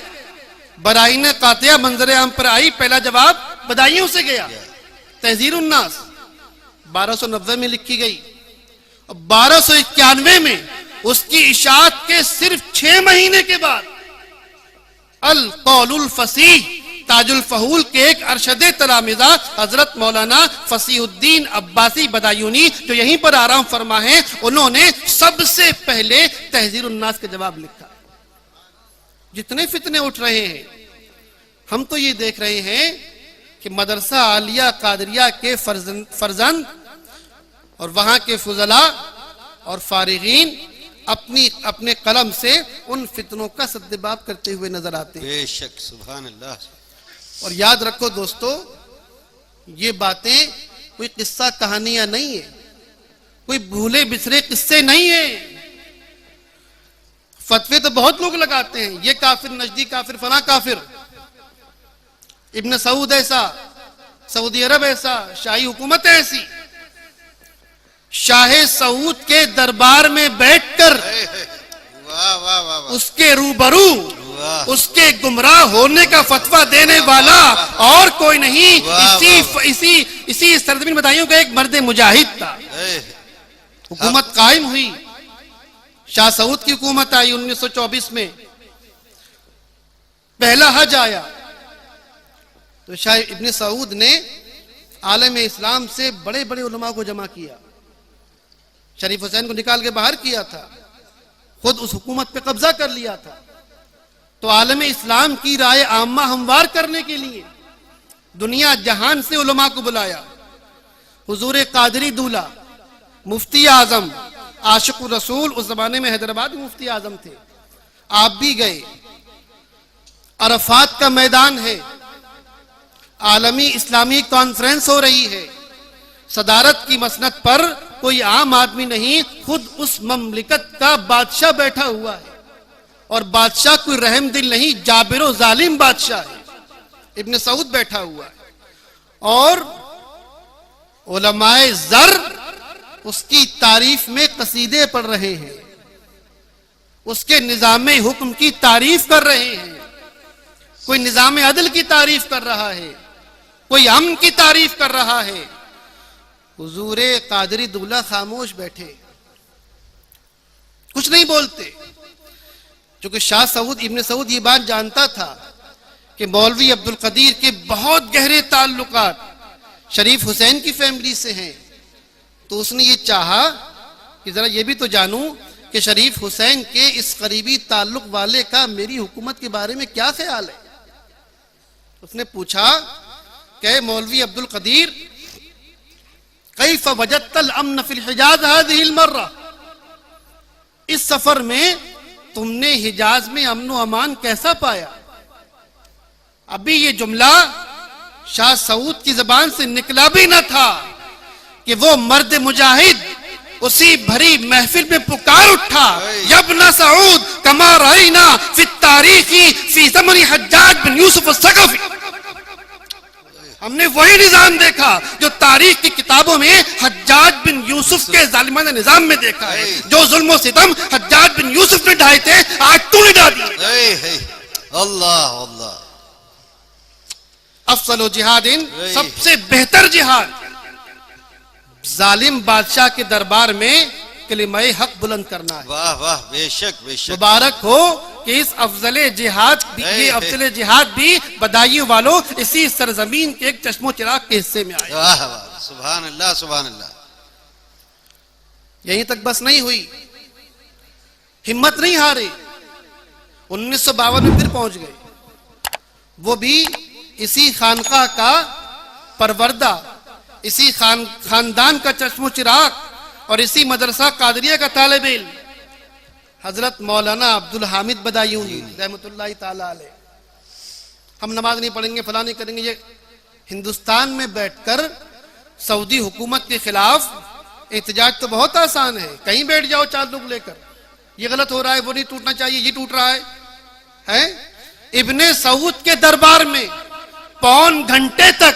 बराहीने कातिया मंजर आम पर आई, पहला जवाब बदायूं से गया। तहजीरुन्नास 1290 में लिखी गई, 1291 में उसकी इशाअत के सिर्फ 6 महीने के बाद अल कौलुल फसीह ताजुल फहूल के एक अरशदे तलामिज़ा हजरत मौलाना फसीहुद्दीन अब्बासी बदायूनी जो यहीं पर आराम फरमा है, उन्होंने सबसे पहले तहजीरुन्नास का जवाब लिखा। जितने फितने उठ रहे हैं, हम तो ये देख रहे हैं कि मदरसा आलिया कादरिया के फर्जंद और वहां के फुजला और फारिगीन अपने कलम से उन फितनों का सद्देबाब करते हुए नजर आते हैं। बेशक सुभान अल्लाह। और याद रखो दोस्तों, ये बातें कोई किस्सा कहानियां नहीं है, कोई भूले बिसरे किस्से नहीं है। फतवे तो बहुत लोग लगाते हैं, ये काफिर, नजदी काफिर, फना काफिर, इब्न सऊद ऐसा, सऊदी अरब ऐसा, शाही हुकूमत ऐसी। शाह सऊद के दरबार में बैठकर वाह वाह वाह, उसके रूबरू उसके गुमराह होने का फतवा देने वाला और कोई नहीं, इसी सरजमीन बदायूं का एक मर्द मुजाहिद था। हुकूमत कायम हुई, शाह सऊद की हुकूमत आई 1924 में। पहला हज आया तो शाह इब्न सऊद ने आलम इस्लाम से बड़े बड़े उलमा को जमा किया, शरीफ हुसैन को निकाल के बाहर किया था। खुद उस हुकूमत पे कब्जा कर लिया था। तो आलम इस्लाम की राय आम्मा हमवार करने के लिए दुनिया जहान से उलमा को बुलाया। हुजूर कादरी दूल्हा, मुफ्ती आजम, आशिकुर रसूल, उस जमाने में हैदराबाद में मुफ्ती आजम थे, आप भी गए। अरफात का मैदान है, आलमी इस्लामी कॉन्फ्रेंस हो रही है, सदारत की मसनद पर कोई आम आदमी नहीं, खुद उस ममलिकत का बादशाह बैठा हुआ है। और बादशाह कोई रहम दिल नहीं, जाबिरो जालिम बादशाह है, इब्न सऊद बैठा हुआ है। और उलमाए ज़र उसकी तारीफ में कसीदे पढ़ रहे हैं, उसके निजाम हुक्म की तारीफ कर रहे हैं। कोई निजाम अदल की तारीफ कर रहा है, कोई अमन की तारीफ कर रहा है। हुजूर कादरी दूल्हा खामोश बैठे, कुछ नहीं बोलते, क्योंकि शाह सऊद इब्न सऊद ये बात जानता था कि मौलवी अब्दुल कदीर के बहुत गहरे ताल्लुकात शरीफ हुसैन की फैमिली से हैं। तो उसने ये चाहा कि जरा ये भी तो जानूं कि शरीफ हुसैन के इस करीबी ताल्लुक वाले का मेरी हुकूमत के बारे में क्या ख्याल है। उसने पूछा कि मौलवी अब्दुल कदीर, कैफ वजदतल अमन फिल हिजाज हादिहिल मर्रा, इस सफर में तुमने हिजाज में अमन व अमान कैसा पाया। अभी ये जुमला शाह सऊद की जबान से निकला भी न था कि वो मर्द मुजाहिद उसी भरी महफिल में पुकार उठा, यब्न सऊद कमा रअयना फी तारीखी फी ज़मनी हज्जाज बिन यूसुफ अस्सक़फ़ी। हमने वही निजाम देखा जो तारीख की किताबों में हज्जाज बिन यूसुफ के जालिमाना निजाम में देखा है। जो जुल्म सितम हज्जाज बिन यूसुफ ने ढाए थे, आज तूने डाली। अल्लाह अल्लाह। अफजल जिहादिन, सबसे बेहतर जिहाद जालिम बादशाह के दरबार में कलिमाए हक बुलंद करना है। वाह वाह, बेशक बेशक। मुबारक हो कि इस अफजल जिहाद भी, ये अफजल जिहाद भी बदायूं वालों इसी सरजमीन के एक चश्मो चिराग के हिस्से में आए। वाह वाह, सुभान अल्लाह सुभान अल्लाह। यहीं तक बस नहीं हुई, हिम्मत नहीं हारे, 1952 में फिर पहुंच गए। वो भी इसी खानका का परवरदा, इसी खानदान का चश्मो चिराग और इसी मदरसा कादरिया का तालिब इल्म हजरत मौलाना अब्दुल हामिद बदायूनी रहमतुल्लाह ताला अलैह। हम नमाज नहीं पढ़ेंगे, फला नहीं करेंगे, ये हिंदुस्तान में बैठकर सऊदी हुकूमत के खिलाफ एहतजाज तो बहुत आसान है। कहीं बैठ जाओ चार लोग लेकर, ये गलत हो रहा है, वो नहीं टूटना चाहिए, ये टूट रहा है? इब्ने सऊद के दरबार में पौन घंटे तक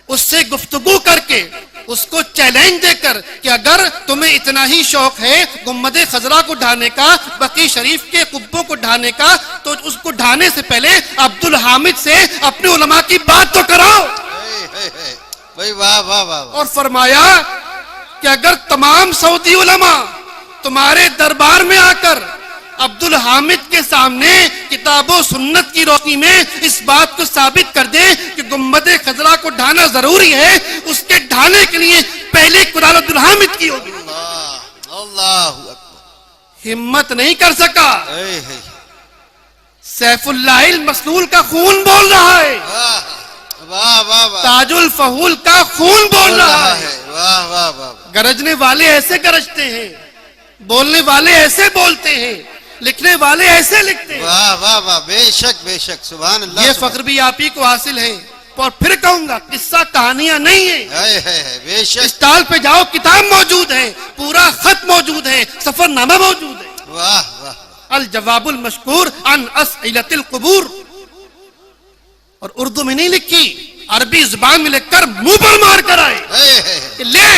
उससे गुफ्तगू करके, उसको चैलेंज देकर कि अगर तुम्हें इतना ही शौक है गुम्मदे खजरा को ढाने का, बकी शरीफ के कुब्बों को ढाने का, तो उसको ढाने से पहले अब्दुल हामिद से अपने उलमा की बात तो कराओ। भाई वाह वाह वाह। और फरमाया कि अगर तमाम सऊदी उलमा तुम्हारे दरबार में आकर अब्दुल हामिद के सामने किताबो सुन्नत की रोशनी में इस बात को साबित कर दे कि गुम्बदे खजरा को ढाना जरूरी है, उसके ढाने के लिए पहले कुरान अब्दुल हामिद की होगी। अल्लाह हिम्मत नहीं कर सका। सैफुल्लाहिल मसलूल का खून बोल रहा है, वाह वाह वाह। ताजुल फहूल का खून बोल रहा है। वाह वाह वाह। गरजने वाले ऐसे गरजते हैं, बोलने वाले ऐसे बोलते हैं, लिखने वाले ऐसे लिखते हैं। वाह वाह वाह, बेशक बेशक, सुभान अल्लाह। ये फख्र भी आप ही को हासिल है। और फिर कहूंगा, किस्सा कहानियां नहीं है, बेशक। स्टॉल पे जाओ, किताब मौजूद है, पूरा खत मौजूद है, सफरनामा मौजूद है। वाह वाह। अल जवाबुल मशकूर अन अस्इलतिल कुबूर। और उर्दू में नहीं लिखी, अरबी जुबान में लिखकर मुंह पर मार कर आए कि ले।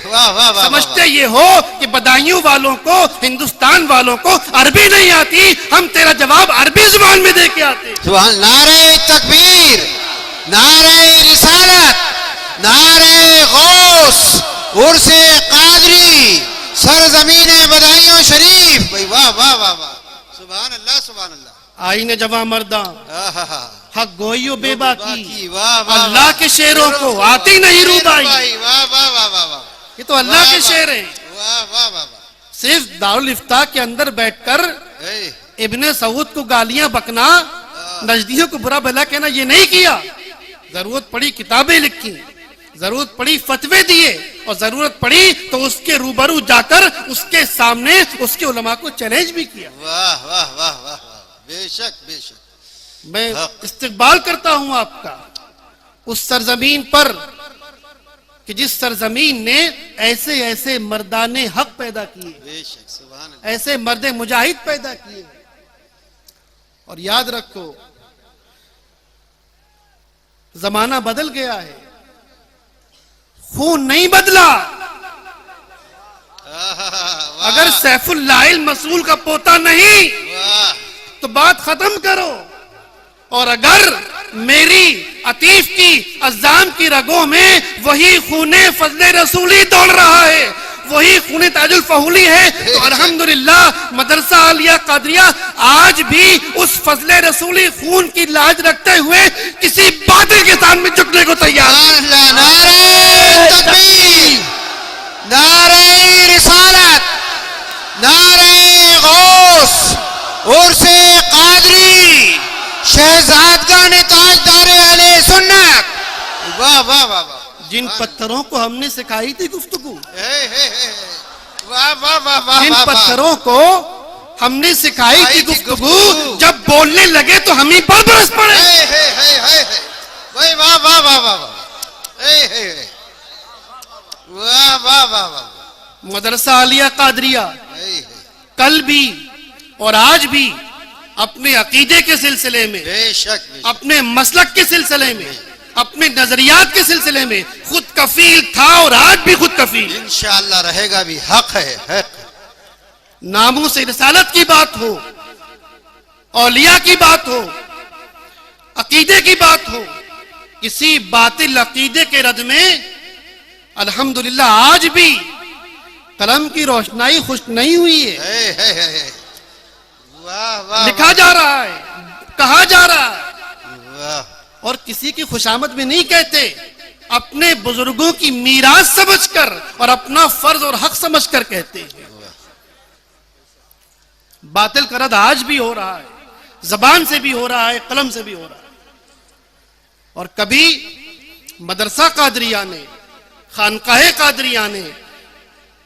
वाह वाह वाह। समझते ये हो कि बदायूं वालों को, हिंदुस्तान वालों को अरबी नहीं आती, हम तेरा जवाब अरबी जुबान में दे के आते। सुभान। नारे तकबीर, नारे रिसालत, नारे गौस, उर्से कादरी, सरजमीने बदायूं शरीफ। भाई वाह वाह वाह वाह, सुभान अल्लाह सुभान अल्लाह। आईने जवा मर्दा, हक गोइयो बेबा की, अल्लाह के शेरों को आती नहीं रूबाई। वाह वाह वाह वाह वाह। ये तो अल्लाह के शेर हैं। वाह वाह वाह। सिर्फ दारुल इफ्ता के अंदर बैठकर ए, इब्ने सऊद को गालियां बकना, नजदियों को बुरा भला कहना, ये नहीं किया। जरूरत पड़ी किताबें लिखी, जरूरत पड़ी फतवे दिए, और जरूरत पड़ी तो उसके रूबरू जाकर उसके सामने उसके उलमा को चैलेंज भी किया। वाह वाह वाह वाह, बेशक बेशक। मैं इस्तकबाल करता हूं आपका उस सरजमीन पर कि जिस सरजमीन ने ऐसे ऐसे मर्दाने हक पैदा किए, बेशक, सुभान अल्लाह। ऐसे मर्द मुजाहिद पैदा किए। और याद रखो, जमाना बदल गया है, खून नहीं बदला। अगर सैफुल्लाह मसूल का पोता नहीं वाह, तो बात खत्म करो। और अगर मेरी अतीफ की अज़ाम की रगों में वही खूने फजले रसूली दौड़ रहा है, वही खूने ताजुल फहूली है, तो अल्हम्दुलिल्लाह मदरसा आलिया कादरिया आज भी उस फजले रसूली खून की लाज रखते हुए किसी बातिल के सामने झुकने को तैयार है। नारे तकबीर, नारे रिसालत, नारे गौस, उर्से कादरी, शहजादगान ताजदारे अहले सुन्नत। वाह वाह वाह वाह। जिन पत्थरों को हमने सिखाई थी गुफ्तगू, वाह वाह वाह वाह, जिन पत्थरों को हमने सिखाई थी गुफ्तगू, जब बोलने लगे तो हम ही पर बरस पड़े। वाह वाह वाह वाह वाह, वाह वाह वाह वाह। मदरसा आलिया कादरिया कल भी और आज भी अपने अकीदे के सिलसिले में, बेशक, अपने मसलक के सिलसिले में, अपने नजरियात के सिलसिले में खुद कफील था और आज भी खुद कफील। इंशाअल्लाह रहेगा भी। हक है, हक। नामों से रिसालत की बात हो, औलिया की बात हो, अकीदे की बात हो, किसी बातिल अकीदे के रद में अल्हम्दुलिल्लाह आज भी कलम की रोशनाई खुश नहीं हुई है। वाह वाह, लिखा जा रहा है, कहा जा रहा है, वाह। और किसी की खुशामद में नहीं कहते, अपने बुजुर्गों की मीरास समझकर और अपना फर्ज और हक समझकर कहते हैं। बातिल का रद आज भी हो रहा है, जबान से भी हो रहा है, कलम से भी हो रहा है। और कभी मदरसा कादरिया ने, खानकाहे कादरिया ने,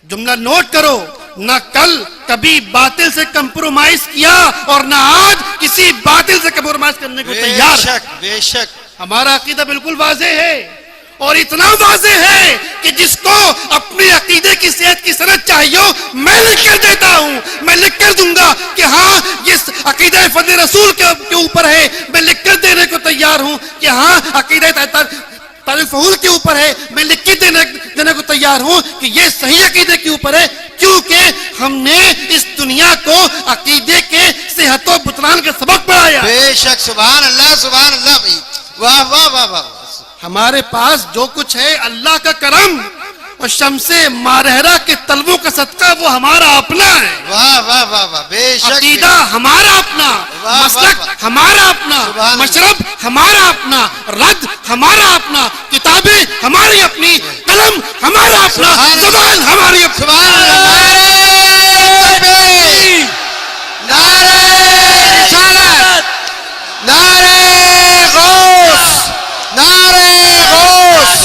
जुमला नोट करो, ना कल कभी बातिल से कंप्रोमाइज किया और ना आज किसी बातिल से कंप्रोमाइज करने को तैयार। बेशक बेशक। हमारा अकीदा बिल्कुल वाज़ेह है, और इतना वाज़ेह है कि जिसको अपने अकीदे की सेहत की सनद चाहिए, मैं लिख कर देता हूं, मैं लिख कर दूंगा कि हाँ ये अकीदा फजल रसूल के ऊपर है, मैं लिख कर देने को तैयार हूं कि हाँ अकीदा ताजुल फहूल के ऊपर है, मैं लिख के देने को तैयार हूं कि ये सही अकीदे के ऊपर है, क्योंकि हमने इस दुनिया को अकीदे के सेहत व बुतलान का सबक पढ़ाया। बेशक, सुभान अल्लाह, सुभान अल्लाह भाई। वाह वाह वाह वाह। हमारे पास जो कुछ है अल्लाह का करम और शमसे मारहरा के तलबों का सदका, वो हमारा अपना है। वाह वाह वाह वाह, बेशक। अकीदा हमारा अपना, मसलक हमारा अपना, मशरब हमारा अपना, रद हमारा अपना, किताबें हमारी अपनी, कलम हमारा अपना, ज़बान हमारी अपनी। नारे रिसालत, नारे गौस, नारे गौस,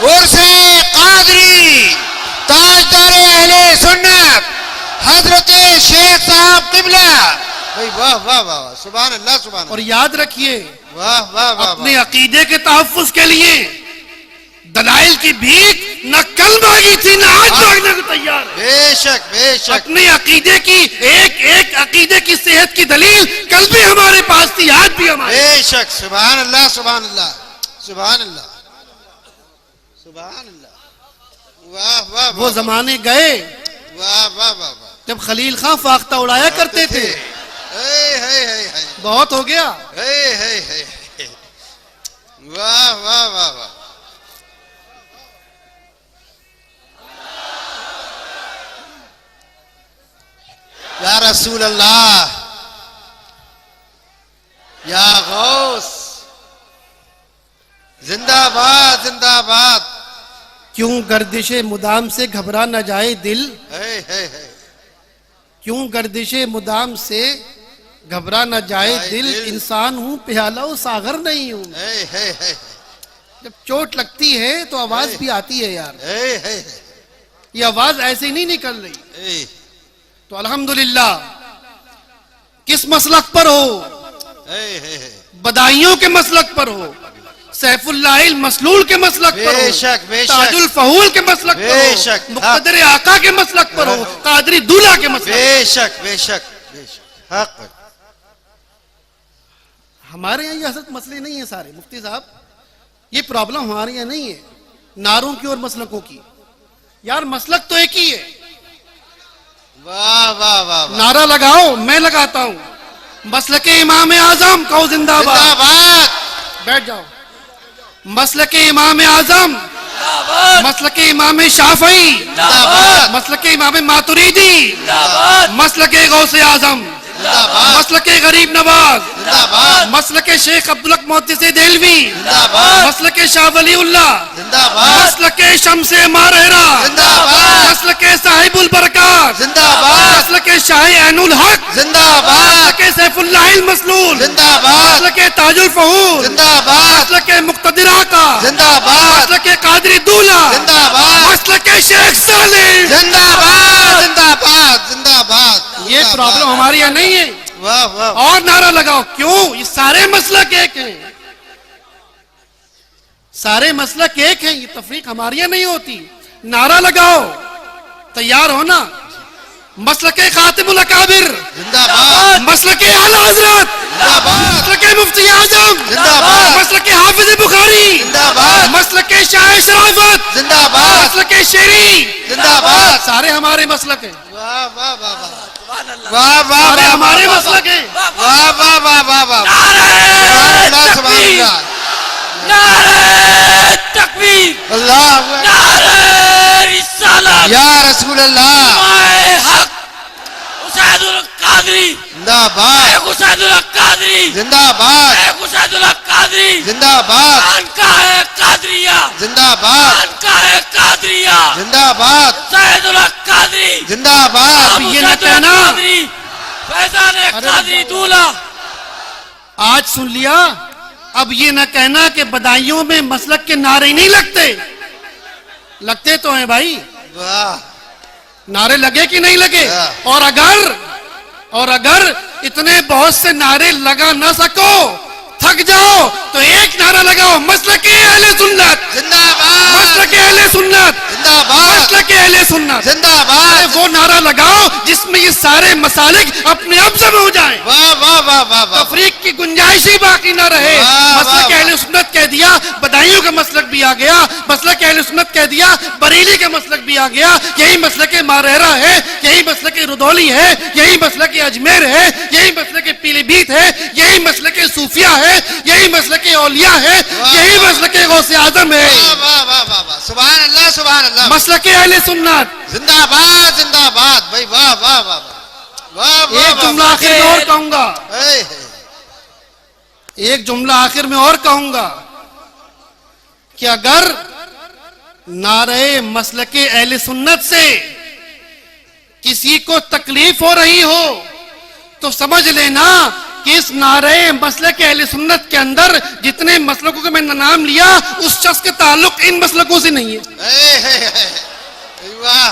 उर्से कादरी, ताजदारे अहले सुन्नत, हजरत शेख साहब किबला। भाई वाह वाह वाह, सुभान अल्लाह, सुभान। और याद रखिए, वाह वाह वाह, अपने अकीदे के तहफ्फुज़ के लिए दलाइल की भीख न कल मांगी थी, न आज मांगने को तैयार है। बेशक बेशक। अपने अकीदे की एक एक अकीदे की सेहत की दलील कल भी हमारे पास थी, आज भी हमारे। बेशक, सुभान अल्लाह, सुभान अल्लाह, सुभान अल्लाह, सुभान अल्लाह। वाह वाह, वो जमाने गए वाह वाह वाह वाह। जब खलील खां फाख्ता उड़ाया करते थे। बहुत हो गया। वाह वाह वाह वाह। या रसूल अल्लाह, या गौस, जिंदाबाद जिंदाबाद। क्यों गर्दिशे मुदाम से घबरा न जाए दिल, क्यों गर्दिशे मुदाम से घबरा न जाए दिल, इंसान हूं प्याला सागर नहीं हूं। जब चोट लगती है तो आवाज भी आती है यार, ये आवाज ऐसे नहीं निकल रही। तो अल्हम्दुलिल्लाह, किस मसलक पर हो, बदाइयों के मसलक पर हो, सैफुल्लाहिल मसलूल के मसलक पर हो, ताजुल फहूल के मसलक पर हो, मुक़द्दर आका के मसलक पर हो, कादरी दूल्हा के मसलक। बेशक बेशक बेशक हक। हमारे यहाँ ये हसद मसले नहीं है सारे मुफ्ती साहब, ये प्रॉब्लम हमारे यहाँ नहीं है नारों की और मसलकों की। यार मसलक तो एक ही है। वाह वाह वाह। नारा लगाओ, मैं लगाता हूं, मसलके इमाम आजम कहो जिंदाबाद। बैठ जाओ। मसलके इमाम आजम, मसलके इमाम शाफई, मसलके इमाम मातुरीदी, मसलके गौसे आजम, मसलके गरीब नवाज, मसलके शेख अब्दुल हक मोहद्दिस देलवी, मसलके शाह वलीउल्लाह, मसलके शम्से मारहरा, मसलके साहिबुल बरकात, मसलके शाह ऐनुल हक, मसलके सैफुल्लाहिल मसलूल, मसलके ताजुल फहूल, मसलके मुक़्तदिर आका, मसलके कादरी दूल्हा, मसलके शेख सालेह जिंदाबाद जिंदाबाद जिंदाबाद। ये प्रॉब्लम हमारी यहाँ नहीं है। वाह वाह। और नारा लगाओ। क्यों? ये सारे मसलक एक हैं, सारे मसलक एक हैं, ये तफरीक हमारी यहाँ नहीं होती। नारा लगाओ, तैयार हो ना। मसलके खातिमुल अकाबिर जिंदाबाद, मसलके आला हजरत जिंदाबाद, मसलके मुफ्ती आजम जिंदाबाद, मसलके हाफिज बुखारी जिंदाबाद, मसलके शाह शराफत जिंदाबाद, मसलके शेरी जिंदाबाद। सारे हमारे मसलक हैं। वाह वाह वाह वाह वाह वाह। सारे हमारे मसलक हैं। वाह वाह वाह वाह वाह। नारे तकबीर, अल्लाह नारे रिसालत, या रसूल अल्लाह। हक हुसैनुल कादरी जिंदाबाद, हुसैनुल कादरी जिंदाबाद, हुसैनुल कादरी जिंदाबाद, खानकाह कादरिया, जिंदाबाद, खानकाह कादरिया, जिंदाबाद, हुसैनुल कादरी जिंदाबाद। अब ये न कहना, फैजान कादरी दूल्हा। आज सुन लिया। अब ये न कहना कि बदाइयों में मसलक के नारे नहीं लगते। लगते तो हैं भाई, वाह। नारे लगे कि नहीं लगे। हाँ। और अगर इतने बहुत से नारे लगा ना सको, थक जाओ, तो एक नारा लगाओ, मसलके अहले सुन्नत जिंदाबाद, मसलके अहले सुन्नत जिंदाबाद, मसलके अहले सुन्नत। जिंदाबाद। वो नारा लगाओ जिसमें ये सारे मसालिक अपने आप जमा हो जाएं, वाह वाह वाह वाह वाह। तफरीक की गुंजाइश ही बाकी ना रहे। वाह, मसलक वाह, अहले सुन्नत कह दिया, बदाइयों का मसलक भी आ गया। मसलक अहले सुन्नत कह दिया, बरेली का मसलक भी आ गया। यही मसलक मारहरा है, यही मसलक रुदौली है, यही मसलक अजमेर है, यही मसलक पीलीभीत है, यही मसलक सूफिया है, यही मसलक औलिया है, यही मसलक गौसे आजम है। वाह वाह वाह वाह। सुभान अल्लाह सुभान अल्लाह। मसलक अहले सुन्नत। जिंदाबाद जिंदाबाद भाई। वाह वाह वाह वाह वाह। एक जुमला आखिर में और कहूंगा, एक जुमला आखिर में और कहूंगा कि अगर नारे मसलके अहले सुन्नत से किसी को तकलीफ हो रही हो तो समझ लेना कि इस नारे मसलके अहले सुन्नत के अंदर जितने मसलकों के मैंने नाम लिया, उस शख्स के ताल्लुक इन मसलकों से नहीं है। वाह।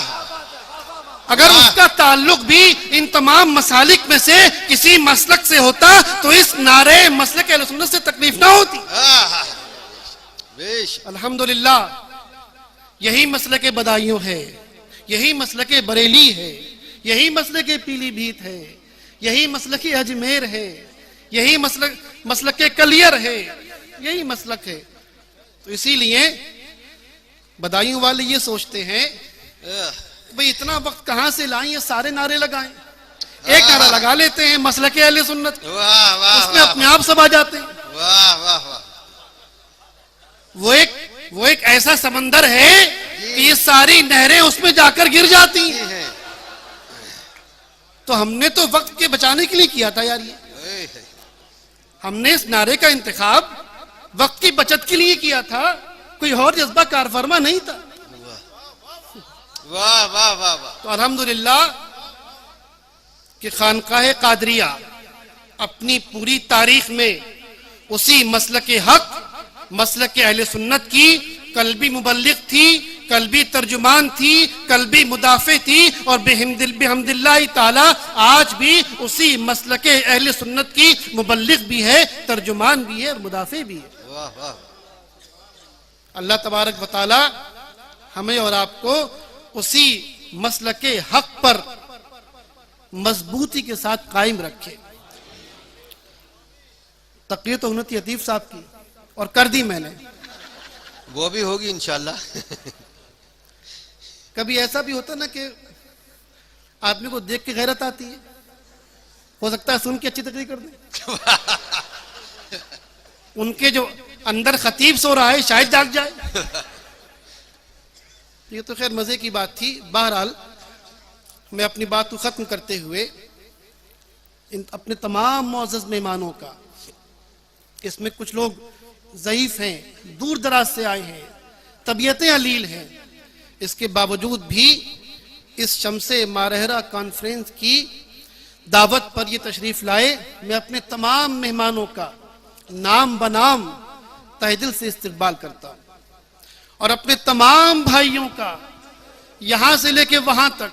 अगर उसका ताल्लुक भी इन तमाम मसालिक में से किसी मसलक से होता तो इस नारे मसलक अहले सुन्नत से तकलीफ ना होती। अल्हम्दुलिल्लाह, यही मसलक बदायूं है, यही मसलक बरेली है, यही मसलक पीलीभीत है, यही मसलक अजमेर है, यही मसलक कलियर है, यही मसलक है। तो इसीलिए बदायूं वाले ये सोचते हैं भाई इतना वक्त कहां से लाएं, ये सारे नारे लगाएं। एक नारा लगा लेते हैं मसलके अहले सुन्नत, उसमें अपने आप सब आ जाते हैं। वाह वाह वाह। वो एक ऐसा समंदर है कि ये सारी नहरें उसमें जाकर गिर जाती हैं। तो हमने तो वक्त के बचाने के लिए किया था यार, ये हमने इस नारे का इंतखाब वक्त की बचत के लिए किया था, कोई और जज्बा कारफरमा नहीं था। वाह वाह वाह वाह। तो अल्हम्दुलिल्लाह कि खानकाह कादरिया अपनी पूरी तारीख में उसी मसलक हक, मसलक अहले सुन्नत की कल्बी मुबल्लिग थी, कल्बी तर्जुमान थी, कल्बी मुदाफे थी, और बिहम्दिल्लाह ताला आज भी उसी मसलक अहले सुन्नत की मुबल्लिग भी है, तर्जुमान भी है और मुदाफे भी है। वाह वाह। अल्लाह तबारक व तआला हमें और आपको उसी मसलक हक पर मजबूती के साथ कायम रखे। तक़रीर तो हुनती अतीफ साहब की और कर दी मैंने, वो भी होगी इंशाल्लाह। कभी ऐसा भी होता ना कि आदमी को देख के गैरत आती है, हो सकता है सुन के अच्छी तकरीर कर दे। उनके जो अंदर खतीब सो रहा है शायद जाग जाए। ये तो खैर मजे की बात थी। बहरहाल मैं अपनी बात को खत्म करते हुए अपने तमाम मुअज़्ज़ज़ मेहमानों का, इसमें कुछ लोग ज़ईफ हैं, दूर दराज से आए हैं, तबीयतें अलील हैं, इसके बावजूद भी इस शम्से मारहरा कॉन्फ्रेंस की दावत पर ये तशरीफ लाए। मैं अपने तमाम मेहमानों का नाम बनाम तहे दिल से इस्तकबाल करता हूं और अपने तमाम भाइयों का यहां से लेके वहां तक।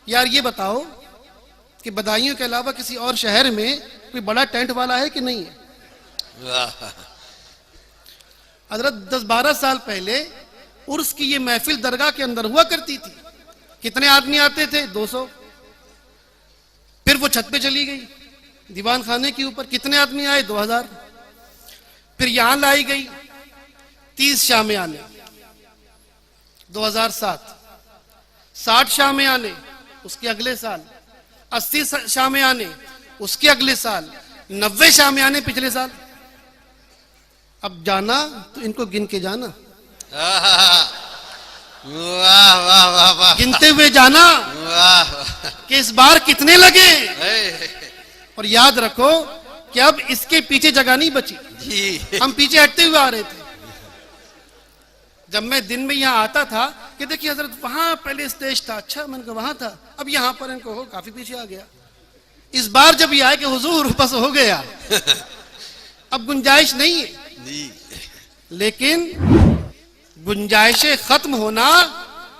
यार ये बताओ कि बदायूं के अलावा किसी और शहर में कोई बड़ा टेंट वाला है कि नहीं है? हजरत 10-12 साल पहले उर्स की ये महफिल दरगाह के अंदर हुआ करती थी। कितने आदमी आते थे? 200। फिर वो छत पे चली गई दीवान खाने के ऊपर, कितने आदमी आए? 2000। फिर यहां लाई गई 30 शामें आने, 2007। 60 शामें आने उसके अगले साल, 80 शामें आने उसके अगले साल, 90 शामें आने पिछले साल। अब जाना तो इनको गिन के जाना, वाह वाह वाह वाह, गिनते हुए जाना वाह कि इस बार कितने लगे। और याद रखो कि अब इसके पीछे जगह नहीं बची जी। हम पीछे हटते हुए आ रहे थे। जब मैं दिन में यहाँ आता था कि देखिए हजरत वहां पहले स्टेज था, अच्छा मैंने कहा वहां था, अब यहाँ पर इनको हो काफी पीछे आ गया। इस बार जब ये आए कि हुजूर बस हो गया, अब गुंजाइश नहीं है जी। लेकिन गुंजाइशें खत्म होना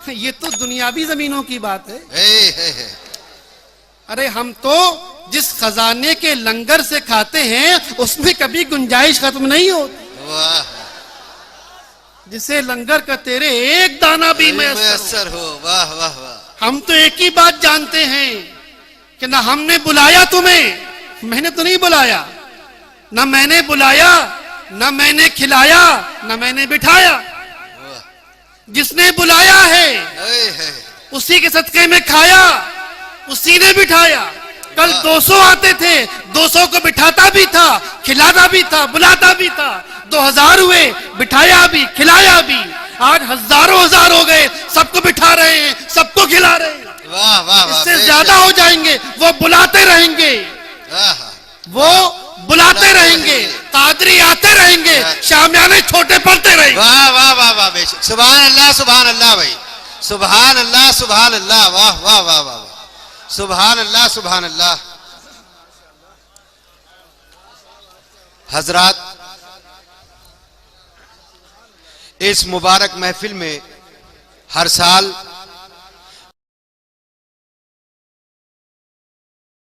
ये तो दुनियावी जमीनों की बात है। अरे हम तो जिस खजाने के लंगर से खाते हैं उसमें कभी गुंजाइश खत्म नहीं होती। वाह, जिसे लंगर का तेरे एक दाना भी मैसर हो। वाह वाह वाह। हम तो एक ही बात जानते हैं कि ना हमने बुलाया तुम्हें, मैंने तो नहीं बुलाया, ना मैंने बुलाया, ना मैंने खिलाया, ना मैंने बिठाया। जिसने बुलाया है उसी के सदके में खाया, उसी ने बिठाया। कल 200 आते थे, 200 को बिठाता भी था, खिलाता भी था, बुलाता भी था। 2000 हुए, बिठाया भी, खिलाया भी। आज हजारों हजार हो गए, सबको बिठा रहे हैं, सबको खिला रहे हैं। वाह वाह वाह। इससे ज्यादा हो जाएंगे, वो बुलाते रहेंगे, वो बुलाते रहेंगे, कादरी आते रहेंगे, शामियाने छोटे पड़ते रहेंगे। वाह वाह वाह वाह, बेशक। सुभान अल्लाह भाई, सुभान अल्लाह। वाह वाह वाह वाह, सुभान अल्लाह। हजरात, इस मुबारक महफिल में हर साल